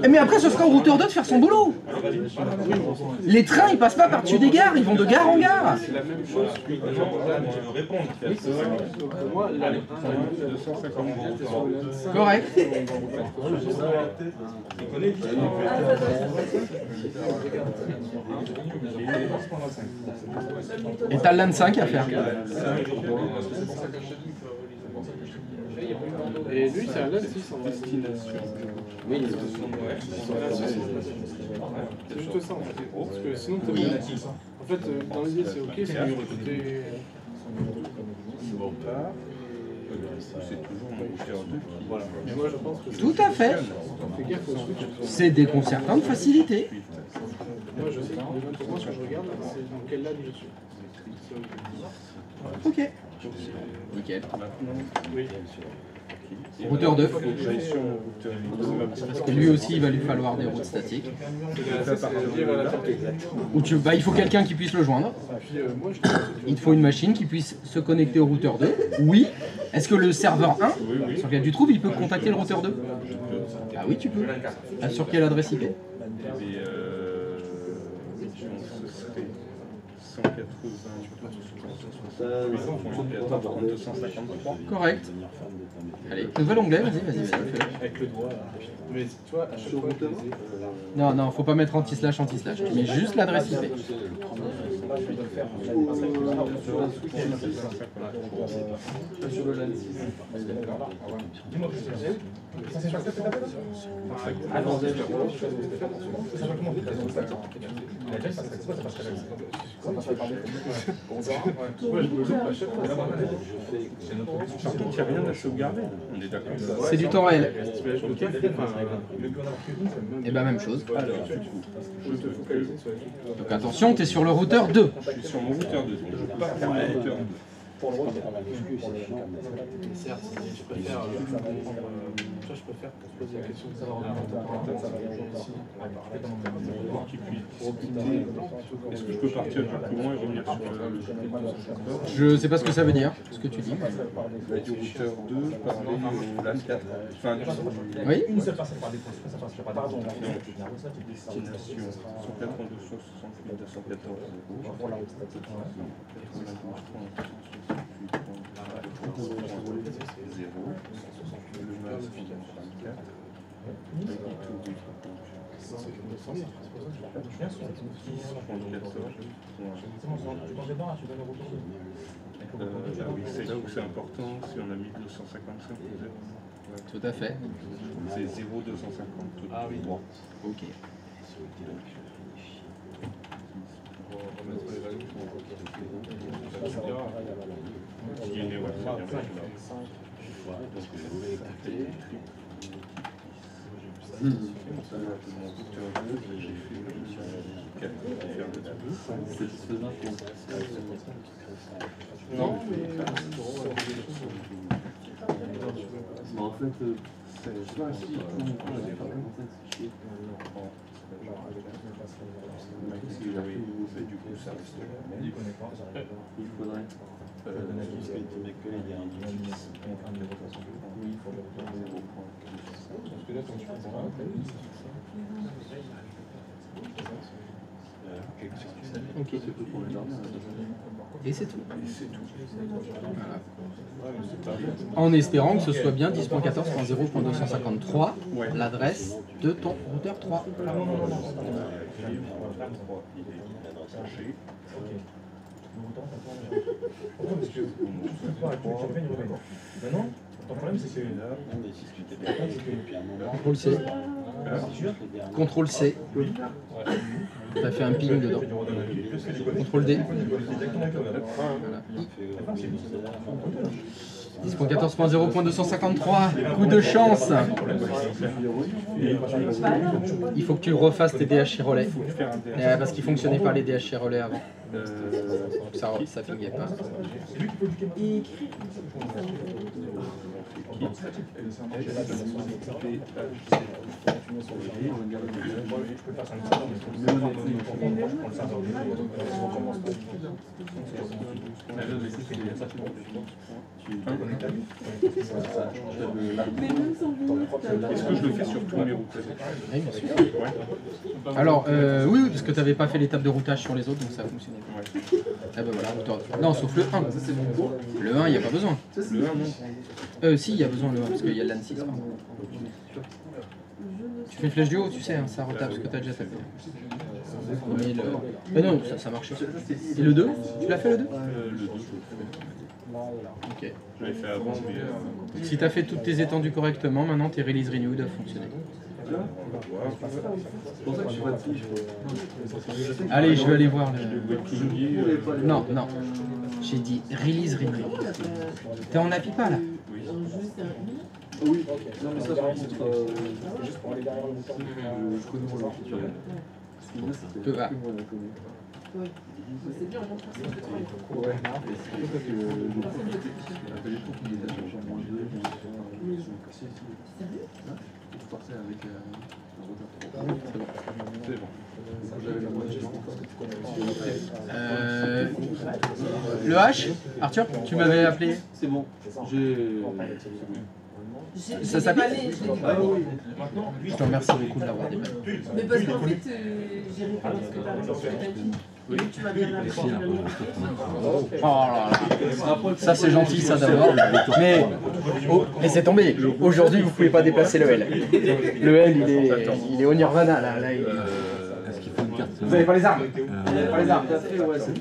Mais après, ce sera au routeur 2 de faire son boulot. Les trains, ils passent pas par-dessus des gares, ils vont de gare en gare. C'est la même chose que pour moi, la 250 Correct. Et t'as l'AN 5 à faire. Et lui, c'est un LAN 6 en destination. Oui, C'est juste ça en fait. Parce que sinon, t'as bien. En fait, dans l'idée, c'est ok, c'est côté. C'est toujours mon routeur 2 qui... Voilà. Mais moi, je pense que Tout à fait. fais gaffe au switch. C'est déconcertant de facilité. Moi, je sais que pour moi, ce que je regarde, c'est dans quel LAN je suis. Ok. Nickel. Oui. Routeur 2. Il faut que j'aille sur mon routeur 2. Parce que lui aussi, il va lui falloir des routes statiques. Ou bah, il faut quelqu'un qui puisse le joindre. Il te faut une machine qui puisse se connecter au routeur 2. Oui. Est-ce que le serveur 1, sur lequel tu trouves, il peut contacter le routeur 2? Ah oui, tu peux. Ah, sur quelle adresse IP? Et ce serait 180. Correct. Allez, nouvel onglet, vas-y, fais-le. Avec le doigt. Mais tu vois, à chaque fois, Non, non, faut pas mettre anti-slash. Tu mets juste l'adresse IP. Par contre, il n'y a rien à sauvegarder. On est d'accord. C'est du temps réel. Et bah même chose. Donc attention, tu es sur le routeur 2. Je suis sur mon routeur 2. Je pars vers mon routeur 2. certes, je préfère je préfère pour se poser la question de savoir est-ce que je peux partir du courant et revenir sur le Je sais pas ce que ça veut dire, ce que tu dis. du routeur 2 parler au LAN 4. Enfin, Oui. Une seule personne par défaut, ça passe, pardon. destination 182 168 214 Pour la route statique. Oui, c'est là où c'est important, si on a mis 255, vous êtes... Tout à fait. C'est 0,250. Ah oui. Ok. Il y a une erreur, c'est bien. Parce que je voulais écouter. Non, mais en fait, c'est soit si du coup ça reste il faudrait Ok. Et c'est tout. Voilà. En espérant que ce soit bien 10.14.0.253, l'adresse de ton routeur 3. Maintenant, ton problème c'est que CTRL C. CTRL C. T'as fait un ping dedans. CTRL D. Voilà. 10.14.0.253, coup de chance. Il faut que tu refasses tes DH chez relais. Parce qu'ils fonctionnaient pas les DH chez relais avant. Ça finit pas. Est-ce que je le fais sur tous mes routes? Oui, bien sûr. Alors, oui, parce que tu n'avais pas fait l'étape de routage sur les autres, donc ça a fonctionné. Ah ben voilà, routeur. Non, sauf le 1. Le 1, il n'y a pas besoin. Le 1, non. Si, il y a besoin le 1, parce qu'il y a l'AN 6. Tu fais une flèche du haut, tu sais, hein, ça retape ce que tu as déjà tapé. Mais non, ça marche. Et le 2? Tu l'as fait le 2? Le 2, ok. je l'avais fait avant, mais... Si tu as fait toutes tes étendues correctement, maintenant tes release renew doivent fonctionner. Allez, je vais aller voir le... Non, non. J'ai dit release renew. T'es en API pas là? Oui, non mais ça par contre, juste pour aller derrière le moteur, je connais mon architecture. Peu va. C'est bien, on montre ça. Ouais, c'est pour ça que je appelle tout qui les a changés en moins 2, tout partait avec un roteur 3. C'est bon. J'avais la moitié, je pense que tu connais. Le H, Arthur, tu m'avais appelé. C'est bon, j'ai... Ça s'appelle? Ah oui. Je te remercie beaucoup de l'avoir déballé. Mais parce qu'en fait, j'ai répondu ce que tu as dit. Et tu m'as bien appris. Oh là là. Ça c'est gentil ça d'abord. Mais c'est tombé. Aujourd'hui vous pouvez pas déplacer le L. Le L il est au Nirvana là. Est-ce qu'il faut une carte? Vous avez pas les armes? Vous avez pas les armes? Ouais, c'est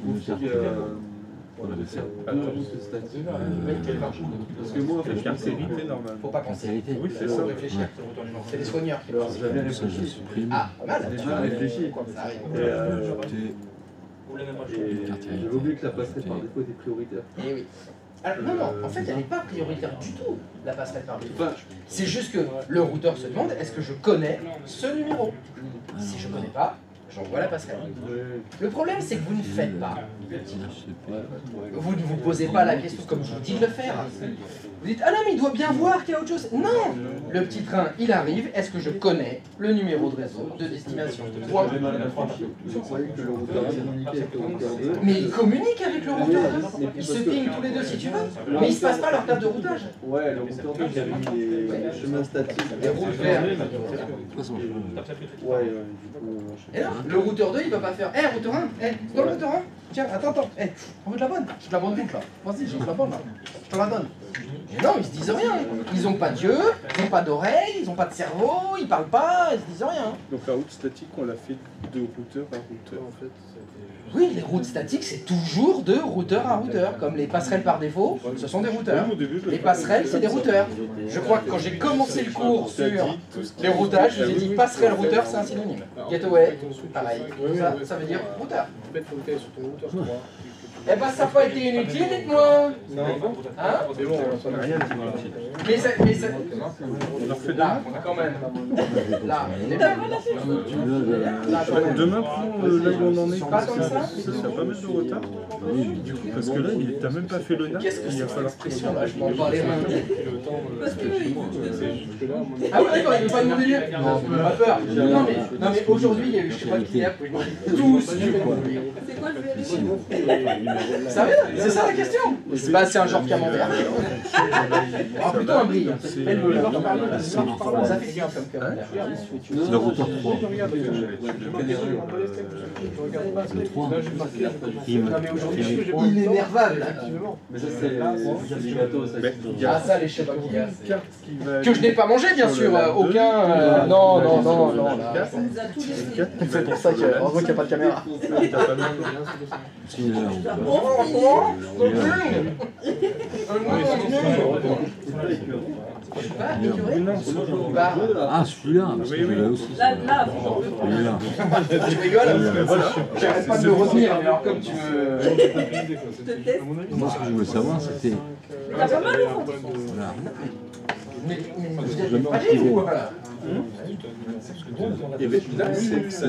parce que moi en fait je pensais normalement. Faut pas penser. Oui, c'est ça. Réfléchir. C'est des soigneurs. alors j'avais réfléchi. Ah, pas mal. J'ai réfléchi. J'avais oublié que la passerelle par défaut était prioritaire. Eh oui. Alors, non, en fait, elle n'est pas prioritaire du tout, la passerelle par défaut. C'est juste que le routeur se demande, est-ce que je connais ce numéro? Si je ne connais pas, j'envoie la passerelle. Le problème, c'est que vous ne faites pas. Vous ne vous posez pas la question comme je vous dis de le faire. Vous dites, ah non, mais il doit bien voir qu'il y a autre chose. Non! Le petit train, il arrive, est-ce que je connais le numéro de réseau de destination? Je croyais que le routeur communiquait avec le routeur 2. Mais ils communiquent avec le routeur 2. Ils se pingent tous les deux si tu veux. Mais il ne se passe pas leur table de routage. Ouais, le routeur 2, j'avais mis les chemins statiques. Les routes vertes. Ouais, du coup... Et non, le routeur 2, il va pas faire. Eh, routeur 1, c'est toi le routeur 1? Tiens, attends, on veut de la bonne. J'ai de la bonne route là. Vas-y, j'ai de la bonne là. Je te la donne. Et non, ils se disent rien. Ils ont pas d'yeux, ils ont pas d'oreilles, ils ont pas de cerveau, ils parlent pas, ils se disent rien. Donc la route statique, on l'a fait de routeur à routeur. En fait, oui, les routes statiques, c'est toujours de routeur à routeur. Comme les passerelles par défaut, ce sont des routeurs. Les passerelles, c'est des routeurs. Je crois que quand j'ai commencé le cours sur les routages, je vous ai dit passerelle routeur, c'est un synonyme. Gateway, pareil. Ça veut dire routeur. En fait, il faut que tu ailles sur ton routeur 3. Eh ben, ça n'a pas été inutile, dites-moi. Non, hein? c'est bon, on n'a rien dit. Mais ça... On leur fait là, quand même. Là, demain, pour là où on en est, pas comme ça. ça a pas mal de retard. Du coup, parce que là, t'as même pas fait le NAC, Qu'est-ce que il va c'est falloir cette pression là? Je m'en bats les mains. Parce que Ah oui, d'accord, il ne veut pas demander mieux. Non, pas peur. Non, mais aujourd'hui, il y a eu, je sais pas qui est là, tous. c'est quoi le vérifier? Ça c'est ça la question? Bah, c'est un genre camembert. Ah, plutôt un brie. Ça fait bien comme camembert. C'est le routeur 3. Non, mais aujourd'hui, je suis inénervable. mais ça, c'est du gâteau, ça. Ah, ça, les chefs qu'il y a. Que je n'ai pas mangé, bien sûr. Aucun. Non. On nous a tous laissés. C'est pour ça que, heureusement qu'il n'y a pas de caméra. Non, Ah, celui-là, parce que je l'ai aussi. Là, Celui-là. Tu rigoles? voilà. J'arrête pas de me retenir, mais alors comme tu me... je te teste. Moi, ce que je voulais savoir, c'était. T'as pas mal au ventre. Voilà. Mais vous êtes fragile ou quoi là? Et bien là, c'est ça.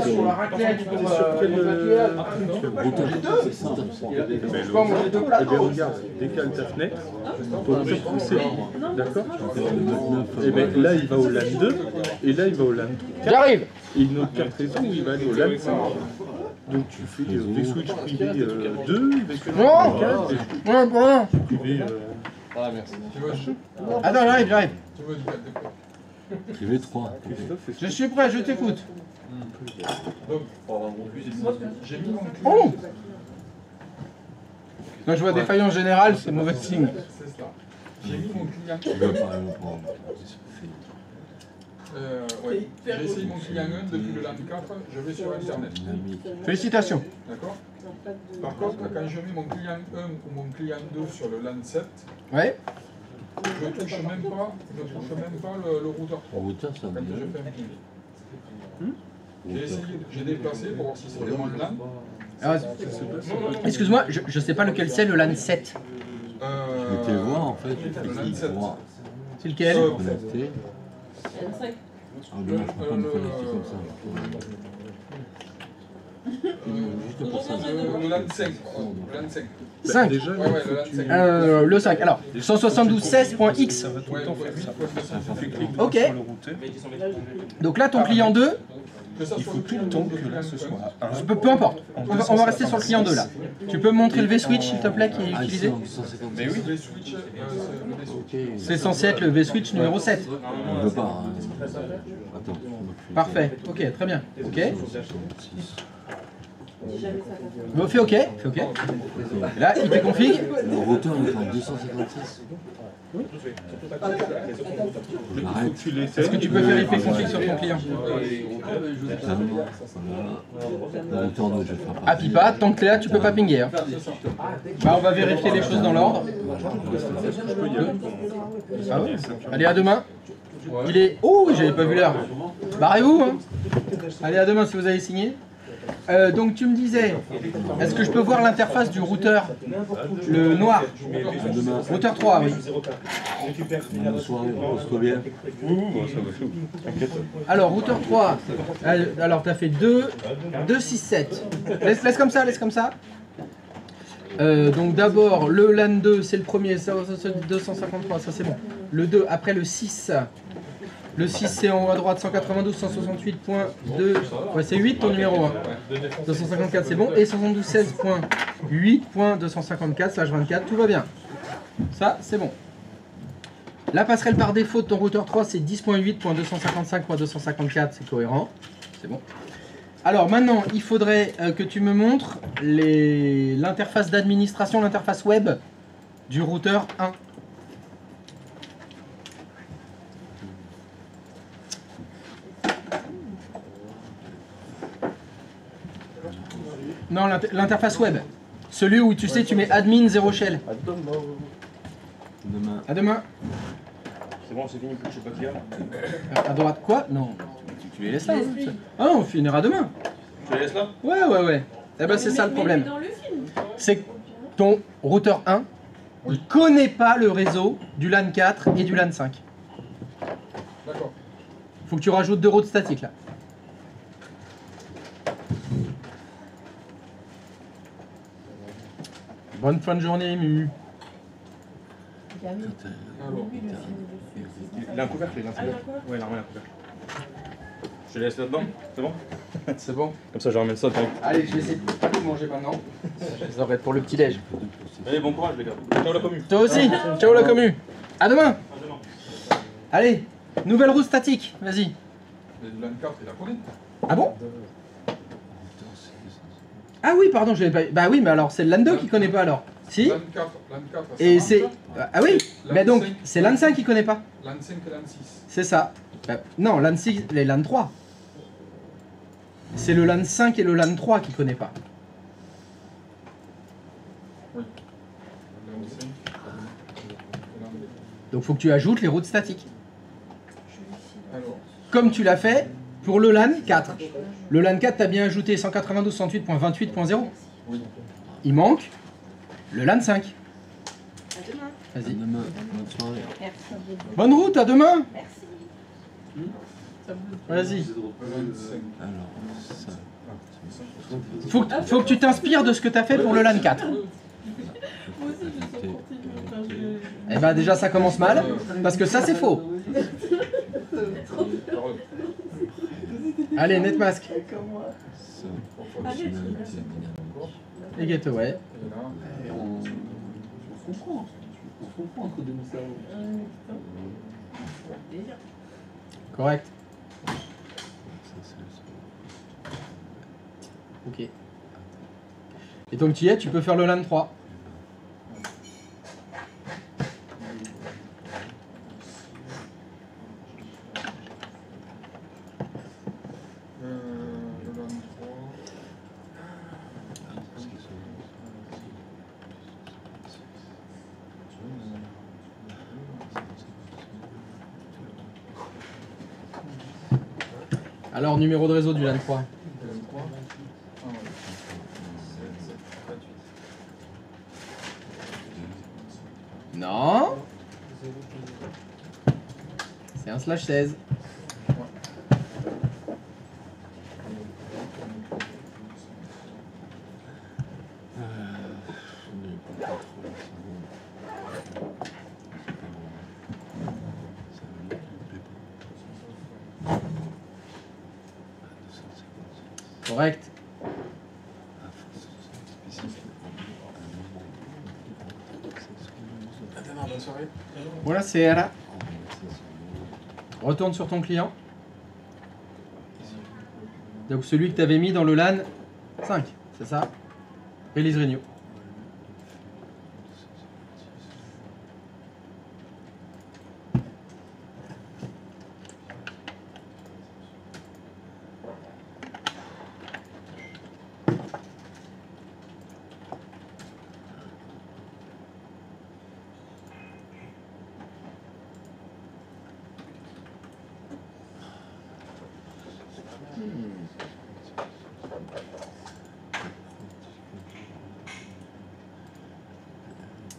Sur la raclette, pour Routeur. C'est ça. Je peux en manger deux plats. Eh bien regarde, décale ta fenêtre, ton routeur poussé, d'accord? Et bien là il va au LAN 2, et là il va au LAN 4, J'arrive. et une autre carte réseau où il va aller au LAN 5. Donc tu fais des switches privés 2, des switches Non. 4, des Ouais, pour rien. privés... Attends, j'arrive. Privé 3. Je suis prêt, je t'écoute. Oh! Quand je vois défaillance générale, c'est mauvais signe. J'ai mis mon client. Tu veux pas le prendre. Ouais. J'ai essayé mon client 1 depuis le LAN 4, je vais sur Internet. Félicitations. D'accord? Par contre, quand je mets mon client 1 ou mon client 2 sur le LAN 7, Ouais. je ne touche même pas le routeur 3 Routeur, ça quand me je fais un ping. J'ai essayé, j'ai déplacé pour voir si c'était mon LAN. Ah, excuse-moi, je sais pas lequel c'est le LAN 7. Je m'étais voir en fait. Le LAN 7. C'est lequel? Connecté. Ah non, je peux pas me connecter comme ça. Juste pour ça. Le LAN 5. Le LAN 5. 5. Déjà, Ouais, ouais, le LAN 5. Le 5. Alors, 172.16.x. ça va tout le temps faire ça. Tu fais clic Ok. droit sur le routeur, Donc là, ton client 2, il faut tout le temps que là ce soit à 1. peu importe. On va rester sur le client 2 là. Tu peux me montrer le V-switch s'il te plaît qui est Ah, utilisé? 150. Mais oui. Le switch, le Ok. C'est censé être le V-switch numéro 7. On ne veut pas. Hein. Attends. Parfait. Ok, très bien. Ok. Bon, fais OK. Fais OK. Et là, il te config. Le routeur, il est en 256. Arrête. Est-ce que tu peux faire effet config sur ton client? Putain, voilà. Le routeur 2, je vais faire Ah, pipa, tant que t'es là, tu peux pas pinguer. Hein. Bah, on va vérifier les choses dans l'ordre. Ah ouais. Allez, à demain. Il est... Oh, j'avais pas vu l'heure. Barrez-vous. Hein. Allez, à demain si vous avez signé. Donc tu me disais, est-ce que je peux voir l'interface du routeur, le noir, routeur 3, oui. Bonsoir, repose-toi bien. Alors routeur 3, alors tu as fait 2, 6, 7. Laisse comme ça, laisse comme ça. Donc d'abord le LAN 2, c'est le premier, 253, ça c'est bon. Le 2, après le 6. Le 6 c'est en haut à droite, 192.168.2, ouais c'est 8 ton numéro 1. 254 c'est bon, et 72.16.8.254/24, tout va bien. Ça c'est bon. La passerelle par défaut de ton routeur 3 c'est 10.8.255.254, c'est cohérent, c'est bon. Alors maintenant il faudrait que tu me montres l'interface d'administration, l'interface web du routeur 1. Non, l'interface web. Celui où tu sais, tu mets admin 0 shell. Demain. À demain. C'est bon, c'est fini, je sais pas qui a. À droite, quoi? Non. Tu les laisses là. Ah non, on finira demain. Tu les laisses là? Ouais. Eh ben, c'est ça le problème. C'est que ton routeur 1, il connaît pas le réseau du LAN 4 et du LAN 5. D'accord. Faut que tu rajoutes 2 routes statiques là. Bonne fin de journée, Mu. Il a un couvercle, il a un couvercle. Ouais, il a un couvercle. Je les laisse là-dedans, c'est bon? C'est bon. Comme ça, je ramène ça direct. Allez, je vais essayer de pas tout manger maintenant. Ça va être pour le petit déj. Allez, bon courage, les gars. Ciao la commu. Toi aussi. Ciao la commu. À demain. Allez, nouvelle roue statique. Vas-y. Le LAN 4, il la connaît. Ah bon? Ah oui, pardon, je l'avais pas. Bah oui, mais alors c'est le LAN 2 qui connaît pas alors. Si? LAN 4, Et c'est. Ah oui, LAN mais donc 5. c'est LAN 5 qui connaît pas. LAN 5 et LAN 6. C'est ça. Non, LAN 6, les LAN 3. C'est le LAN 5 et le LAN 3 qui connaît pas. Oui. LAN 5. Donc il faut que tu ajoutes les routes statiques. Alors, Comme tu l'as fait pour le LAN 4. Le LAN 4, tu as bien ajouté 192.168.28.0. oui. Il manque le LAN 5. À demain. Vas-y. Demain, bonne soirée. Merci. Bonne route, à demain. Merci. Vas-y. Alors, ça. Faut que tu t'inspires de ce que tu as fait pour le LAN 4. Eh ben déjà ça commence mal, parce que ça c'est faux. Allez, NetMask. Ça. Fonctionnalité dynamique. Et Gateway. Et là, On se comprend. On se comprend entre deux cerveaux. Correct. Ça, c'est le Ok. Et donc tu y es, tu peux faire le LAN 3. le LAN 3. Alors numéro de réseau du LAN 3. LAN 3. Ah ouais. Non. C'est un /16. Correct. Bonne soirée. Voilà, c'est là. Retourne sur ton client. Donc celui que tu avais mis dans le LAN 5, c'est ça? Release Renew.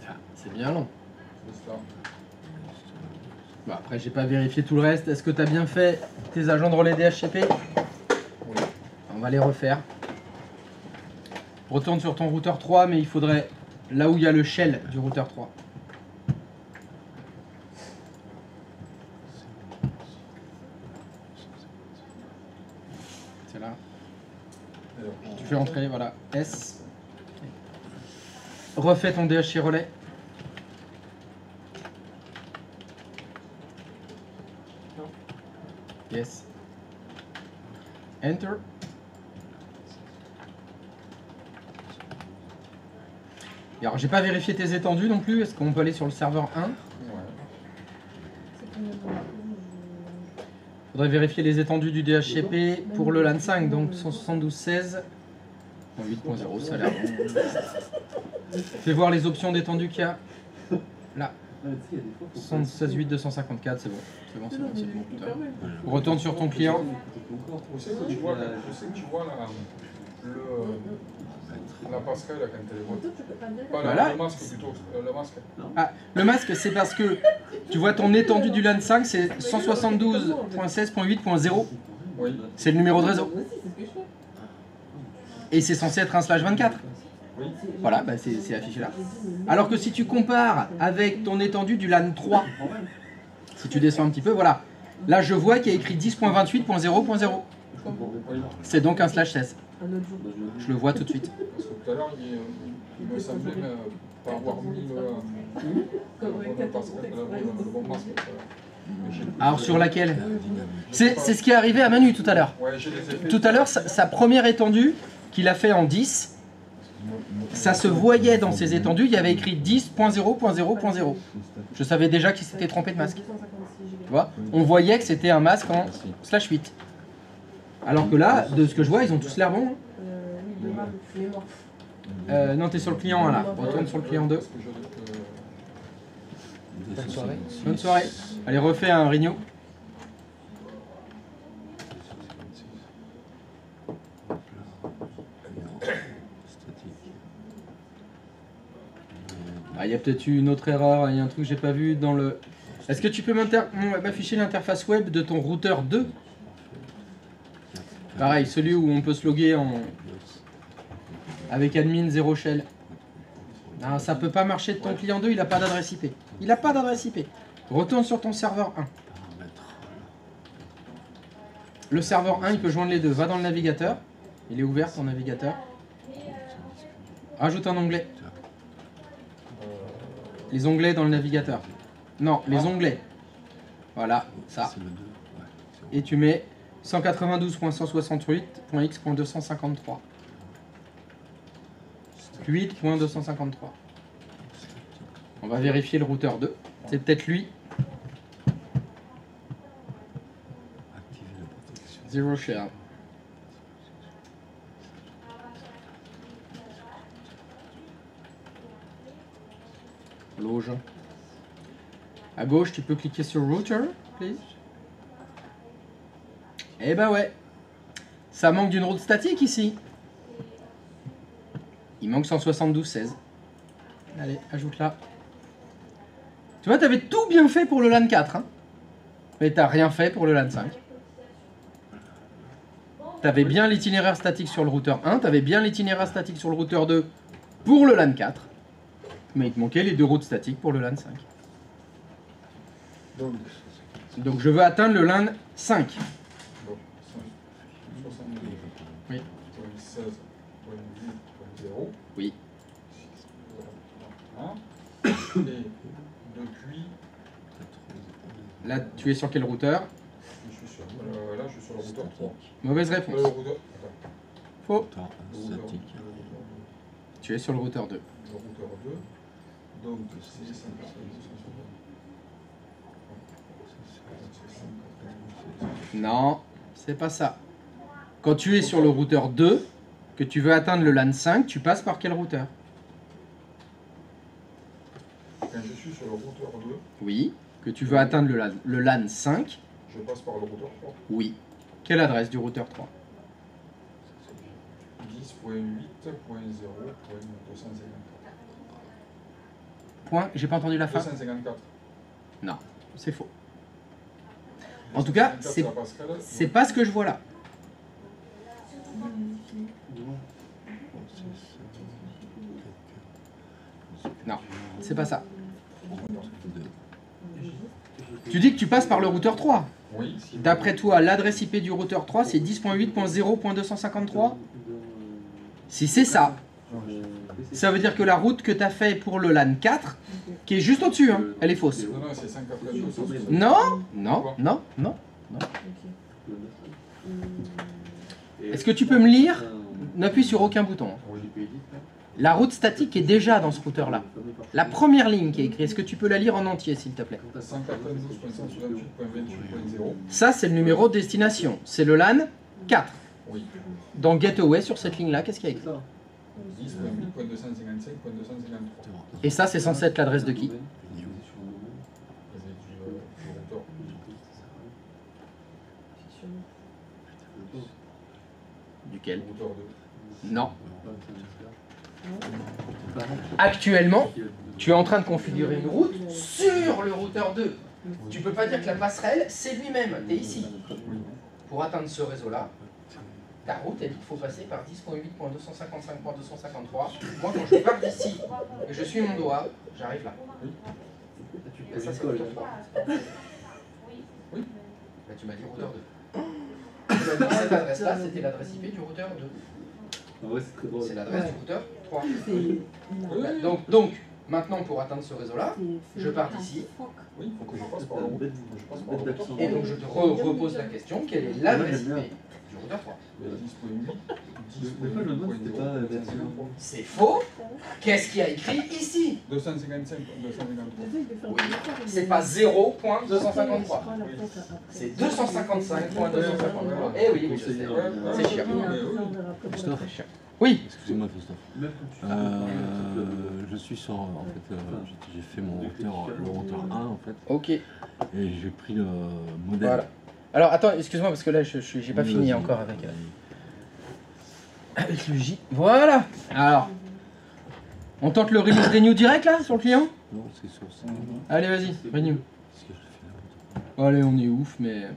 Ah, c'est bien long. C'est ça. Bon, après, j'ai pas vérifié tout le reste. Est-ce que tu as bien fait tes agents de relais DHCP? Oui. On va les refaire. Retourne sur ton routeur 3, mais il faudrait là où il y a le shell du routeur 3. C'est là. Tu fais entrer, voilà, S. Refais ton DHC relais. Yes. Enter. Et alors, j'ai pas vérifié tes étendues non plus. Est-ce qu'on peut aller sur le serveur 1? Ouais. Faudrait vérifier les étendues du DHCP pour le LAN 5, donc 172.16. 8.0, ça a l'air bon. Fais voir les options d'étendue qu'il y a. Là. 76.8.254, c'est bon. C'est bon, c'est bon, c'est bon. Putain. Retourne sur ton client. Où c'est que tu vois, là, la passerelle là, quand elle est bonne. Pas Voilà. le masque plutôt, le masque. Ah, le masque, c'est parce que tu vois ton étendue du LAN 5, c'est 172.16.8.0. Oui. C'est le numéro de réseau. Et c'est censé être un /24. Oui. Voilà, bah c'est affiché là. Alors que si tu compares avec ton étendue du LAN 3, si tu descends un petit peu, voilà. Là, je vois qu'il y a écrit 10.28.0.0. C'est donc un /16. Je le vois tout de suite. Parce que tout à l'heure, il me semblait pas avoir mis le bon masque. Alors sur laquelle? C'est ce qui est arrivé à Manu tout à l'heure. Ouais, je les ai fait. Tout à l'heure, sa première étendue qu'il a fait en 10, ça se voyait dans ses étendues, il y avait écrit 10.0.0.0. Je savais déjà qu'il s'était trompé de masque. Tu vois? On voyait que c'était un masque en /8. Alors que là, de ce que je vois, ils ont tous l'air bons. Non, t'es sur le client 1 là. Retourne sur le client 2. Bonne soirée. Bonne soirée. Allez, refais un Rigno. Il y a peut-être eu une autre erreur, il y a un truc que j'ai pas vu dans le... Est-ce que tu peux m'afficher l'interface web de ton routeur 2? Pareil, celui où on peut se loguer avec admin 0 shell. Non, ça peut pas marcher de ton client 2, il n'a pas d'adresse IP. Il n'a pas d'adresse IP. Retourne sur ton serveur 1. Le serveur 1, il peut joindre les deux. Va dans le navigateur. Il est ouvert ton navigateur. Rajoute un onglet. Les onglets dans le navigateur. Non, les onglets. Voilà, ça. Et tu mets 192.168.x.253. 8.253. On va vérifier le routeur 2. C'est peut-être lui. Zero shell. Loge. À gauche, tu peux cliquer sur Router, please. Eh ben ouais. Ça manque d'une route statique ici. Il manque 172.16. Allez, ajoute-la. Tu vois, tu avais tout bien fait pour le LAN 4. Hein, mais tu n'as rien fait pour le LAN 5. Tu avais bien l'itinéraire statique sur le routeur 1. Tu avais bien l'itinéraire statique sur le routeur 2 pour le LAN 4. Mais il te manquait les deux routes statiques pour le LAN 5. Donc je veux atteindre le LAN 5. Oui. Oui. Et depuis... Là, tu es sur quel routeur? Là, je suis sur le routeur 3. Mauvaise réponse. Faux. Statique. Tu es sur le routeur 2. Le routeur 2. Donc, c'est 5. Non, c'est pas ça. Quand tu es sur le routeur 2, que tu veux atteindre le LAN 5, tu passes par quel routeur? Quand je suis sur le routeur 2, Oui. Que tu veux atteindre le LAN 5, je passe par le routeur 3. oui. Quelle adresse du routeur 3? 10.8.0.254. Point, j'ai pas entendu la fin. 254. Non, c'est faux. En tout cas, c'est pas ce que je vois là. Non, c'est pas ça. Tu dis que tu passes par le routeur 3. Oui. D'après toi, l'adresse IP du routeur 3, c'est 10.8.0.253. Si c'est ça, ça veut dire que la route que tu as fait pour le LAN 4, qui est juste au-dessus, hein, elle est fausse. Non, non, c'est 542. Non, non, non, non, non. Est-ce que tu peux me lire? N'appuie sur aucun bouton. La route statique est déjà dans ce routeur-là. La première ligne qui est écrite, est-ce que tu peux la lire en entier, s'il te plaît? 192.168.28.0. Ça, c'est le numéro de destination. C'est le LAN 4. Oui. Dans Gateway, sur cette ligne-là, qu'est-ce qu'il y a écrit? 10.8.255.253. Et ça, c'est censé être l'adresse de qui? Duquel? Non. Actuellement, tu es en train de configurer une route sur le routeur 2. Tu peux pas dire que la passerelle, c'est lui-même. Tu es ici. Pour atteindre ce réseau-là, ta route, elle dit qu'il faut passer par 10.8.255.253. Moi, quand je pars d'ici et je suis mon doigt, j'arrive là. Et ça, c'est le routeur 3. Oui. Là, tu m'as dit routeur 2. Tu m'as dit que cette adresse-là, c'était l'adresse IP du routeur 2. C'est l'adresse du routeur 3. Donc, maintenant, pour atteindre ce réseau-là, je pars d'ici. Oui, il faut que je passe par le routeur. Et donc, je te repose la question, quelle est l'adresse IP du routeur 3? C'est faux. Qu'est-ce qu'il y a écrit ici? 255.253. C'est pas 0.253. C'est 255.253. Eh oui, je sais. C'est chiant. C'est chiant. Oui. Excusez-moi Christophe. Je suis sur, en fait, j'ai fait mon routeur, le routeur 1 en fait. Ok. Et j'ai pris le modèle. Voilà. Alors attends, excuse-moi parce que là j'ai pas fini encore avec le J. Voilà. Alors, on tente le renew direct là sur le client? Non, c'est sur ça. Allez vas-y, renew. Allez, on est ouf, mais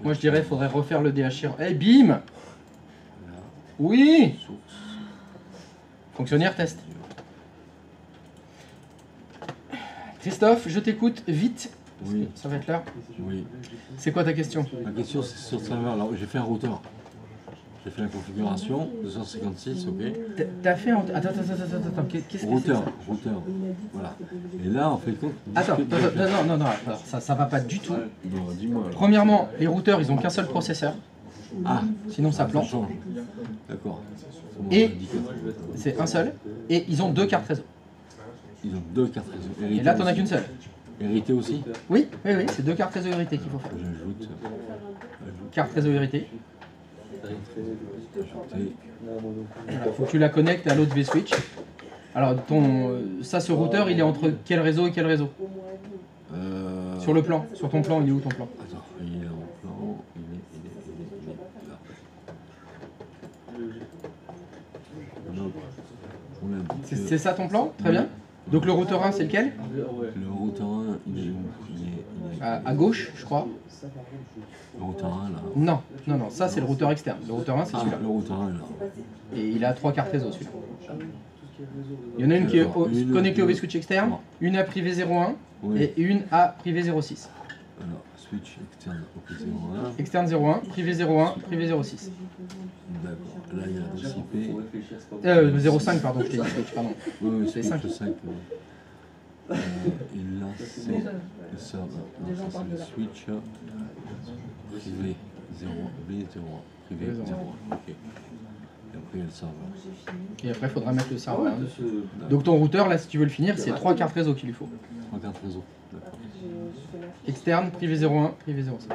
moi je dirais qu'il faudrait refaire le DHR. Eh, bim. Oui. Fonctionnaire test. Christophe, je t'écoute vite. Oui. Ça va être l'heure. Oui. C'est quoi ta question? Ma question c'est sur le serveur. Alors j'ai fait un routeur. J'ai fait la configuration 256, ok. T'as fait un... Attends, qu'est-ce que c'est? Routeur. Voilà. Et là en fait compte. Attends, non, ça va pas du tout. Bon, dis-moi. Premièrement, les routeurs ils ont qu'un seul processeur. Ah. Sinon ça plante. change. D'accord. Et c'est un seul. Et ils ont deux cartes réseau. Ils ont deux cartes réseau. Et là t'en as qu'une seule. Hérité aussi? Oui, c'est deux cartes réseau héritées qu'il faut faire. J'ajoute. Carte réseau héritée. Voilà, faut que tu la connectes à l'autre V-Switch. Alors ce routeur il est entre quel réseau et quel réseau? Sur le plan, sur ton plan, il est où ton plan? Attends, il est en plan, il est là. C'est ça ton plan? Très bien. Donc le routeur 1 c'est lequel? Le routeur 1 il est où? À gauche je crois. Le routeur 1 là. Non, ça c'est le routeur externe. Le routeur 1 c'est celui-là. Le routeur 1 là. Et il a 3 cartes réseau celui-là. Il y en a une qui est connectée au V-Switch externe, une à privé 01 et une à privé 06. Alors, switch externe au 01. Externe 01, privé 01, privé 06. D'accord, là il y a l'adresse IP. 05 pardon, je t'ai dit switch, pardon. Oui, c'est 5. 5. Et là c'est le serveur. Non, ça c'est le switch privé 0, B01, privé 01. Ok. Et après il y a le serveur. Et après il faudra mettre le serveur. Donc ton routeur là si tu veux le finir c'est 3 cartes réseau qu'il lui faut. 3 cartes réseau, d'accord. Externe, privé 01, privé 06.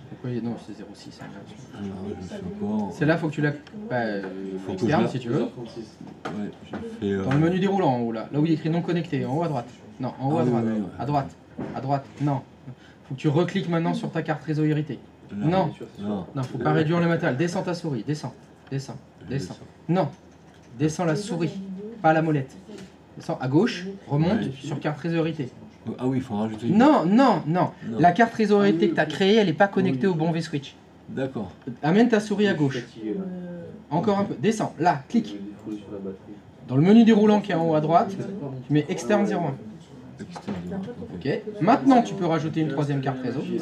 Pourquoi non c'est 06 C'est là faut que tu la... externe si tu veux. Ouais, j'ai fait... Dans le menu déroulant en haut là où il y a écrit non connecté, en haut à droite. Non, en haut à droite. À droite, non. Faut que tu recliques maintenant sur ta carte réseau héritée. Non, faut pas réduire le matériel. Descends ta souris, descends. Non, descends la souris, pas la molette. Descends à gauche, remonte sur carte réseau héritée. Ah oui, il faut rajouter une... Non. La carte réseau héritée que tu as créée, elle n'est pas connectée au bon V-Switch. D'accord. Amène ta souris à gauche. Encore un peu. Descends, là, clique. Dans le menu déroulant qui est en haut à droite, tu mets externe 01. Ok. Maintenant, tu peux rajouter une troisième carte réseau. Il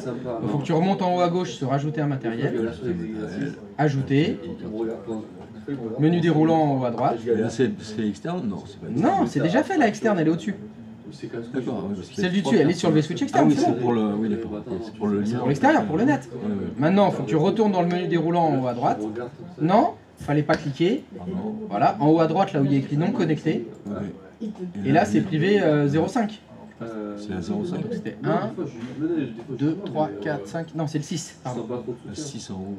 faut que tu remontes en haut à gauche sur rajouter un matériel. Ajouter. Menu déroulant en haut à droite. Et là, c'est externe? Non, c'est pas externe. Non, c'est déjà fait la externe, elle est au-dessus. D'accord. Celle du dessus, elle est sur le V-Switch externe. Ah oui, c'est pour le... Oui, d'accord. C'est pour le lien. Pour l'extérieur, pour le net. Maintenant, il faut que tu retournes dans le menu déroulant en haut à droite. Non, fallait pas cliquer. Voilà, en haut à droite, là où il y a écrit non connecté. Et là, c'est privé 05. C'est la 05. C'était 1, 2, 3, 4, 5. Non, c'est le 6. Pardon. Le 6 en haut.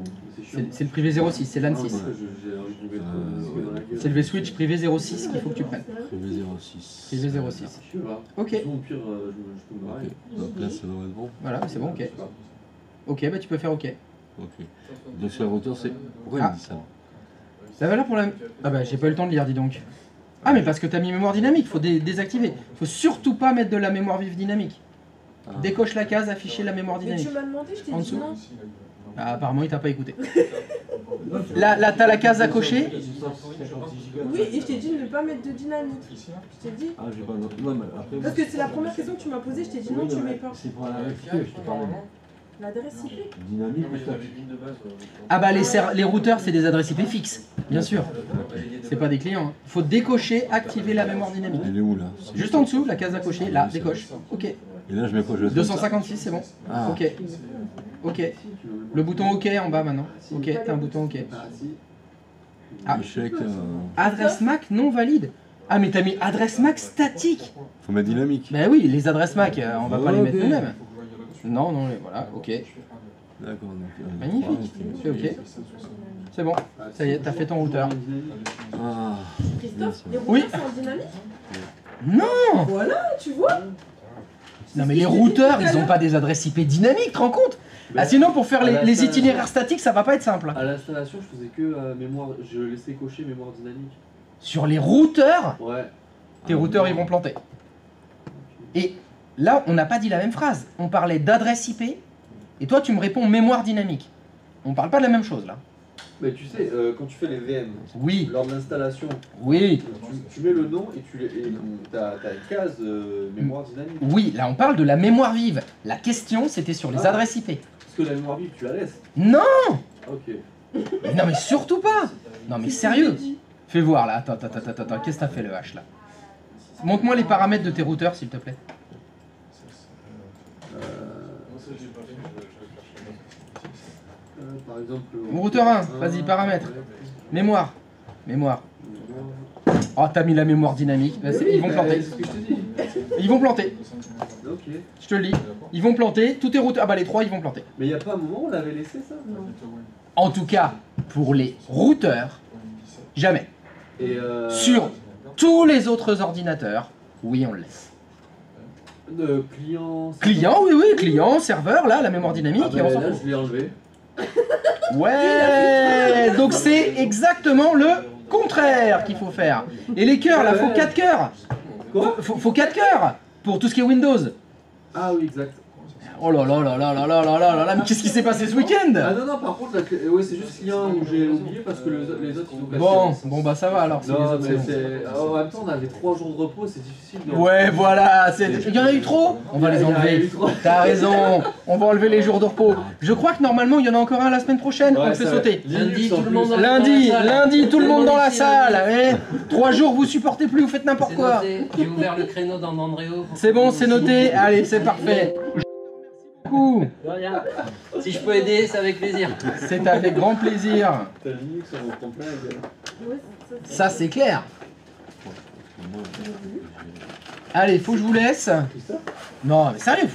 C'est le privé 06, c'est l'AN 6. C'est le V-Switch privé 06 qu'il faut que tu prennes. Privé 06. Privé 06. Ok. Donc là, ça doit être bon. Voilà, c'est bon, ok. Ok, bah tu peux faire ok. Ok. Donc sur la hauteur, c'est... Pourquoi il me dit ça? La valeur pour la... Ah bah j'ai pas eu le temps de lire, dis donc. Ah mais parce que t'as mis mémoire dynamique, faut désactiver. Faut surtout pas mettre de la mémoire vive dynamique. Décoche la case, afficher la mémoire dynamique. Mais tu m'as demandé, je t'ai En dit dessous. non. Ah, apparemment il t'a pas écouté. Là t'as la case à cocher. Oui, et je t'ai dit de ne pas mettre de dynamique. Je t'ai dit. Ah, j'ai pas... Non, mais après... Parce que c'est la première question que tu m'as posée, je t'ai dit non, tu mets pas. C'est pour l'adresse IP, je te parle. L'adresse IP. Dynamique, Ah bah les routeurs c'est des adresses IP fixes, bien sûr. C'est pas des clients. Il faut décocher, activer la mémoire dynamique. Elle est où là? Juste en dessous, la case à cocher, là, décoche. Ok. Et là, je mets quoi? 256, c'est bon. Ah. Ok. Ok. Le bouton OK en bas maintenant. Ok, t'as un bouton OK. Ah. Échec. Adresse MAC non valide. Ah mais t'as mis adresse MAC statique. Faut mettre dynamique. Bah oui, les adresses MAC, on va pas les mettre nous-mêmes. Non, voilà, ok. D'accord. Magnifique. C'est ok. C'est bon. Ça y est, t'as fait ton routeur. Ah. Christophe, les Oui. routeurs sont dynamiques? Non! Voilà, tu vois? Non mais les routeurs, ils ont pas des adresses IP dynamiques, tu te rends compte? Ah sinon pour faire les itinéraires statiques, ça va pas être simple. À l'installation, je faisais que mémoire, je laissais cocher mémoire dynamique. Sur les routeurs, Ouais. tes routeurs ils vont planter. Et là, on n'a pas dit la même phrase. On parlait d'adresse IP, et toi tu me réponds mémoire dynamique. On parle pas de la même chose là. Mais tu sais, quand tu fais les VM, Oui, lors de l'installation, oui, tu mets le nom et t'as une case mémoire dynamique. oui, là on parle de la mémoire vive. La question c'était sur les adresses IP. Parce que la mémoire vive, tu la laisses. Non! Ok. Mais non mais surtout pas! Non mais sérieux! Fais voir là, attends, qu'est-ce que t'as fait le H là? Montre-moi les paramètres de tes routeurs s'il te plaît. Par exemple. Mon routeur 1, vas-y, paramètres. Mémoire. Mémoire. Oh, t'as mis la mémoire dynamique. Bah, ils vont planter. C'est ce que je te dis. Ils vont planter. Ok. Je te le dis. Ils vont planter. Tous tes routeurs. Ah bah les 3 ils vont planter. Mais il n'y a pas un moment où on l'avait laissé ça? En tout cas, pour les routeurs, jamais. Et Sur tous les autres ordinateurs, oui, on le laisse. client. Client, oui, client, serveur, là, la mémoire dynamique. Ah et on s'en là, fout. je l'ai enlevé. Ouais, donc c'est exactement le contraire qu'il faut faire. Et les cœurs, là, faut 4 cœurs. Quoi? Faut 4 cœurs pour tout ce qui est Windows. Ah oui, exact. Oh là là là là là là là là là là, mais qu'est-ce qui s'est passé ce week-end? Ah non, par contre, ouais, c'est juste client où j'ai oublié parce que les autres ils ont cassé. Bon bah ça va alors. Si les Non, autres, mais c'est bon. en même temps, on avait 3 jours de repos, c'est difficile de. Ouais, voilà, il y en a eu trop. On va les Il y en a enlever. eu trop. T'as raison, on va enlever les jours de repos. Je crois que normalement il y en a encore un la semaine prochaine, on le fait sauter. Lundi, tout le monde Lundi, tout le monde dans la salle. 3 jours, vous supportez plus, vous faites n'importe quoi. J'ai ouvert le créneau dans Andréo. C'est bon, c'est noté. Allez, c'est parfait. De rien. Si je peux aider, c'est avec plaisir. C'est avec grand plaisir. T'as Linux, on reprend plein la gueule. Ça, c'est clair. Allez, faut que je vous laisse. Non, mais sérieux, faut que je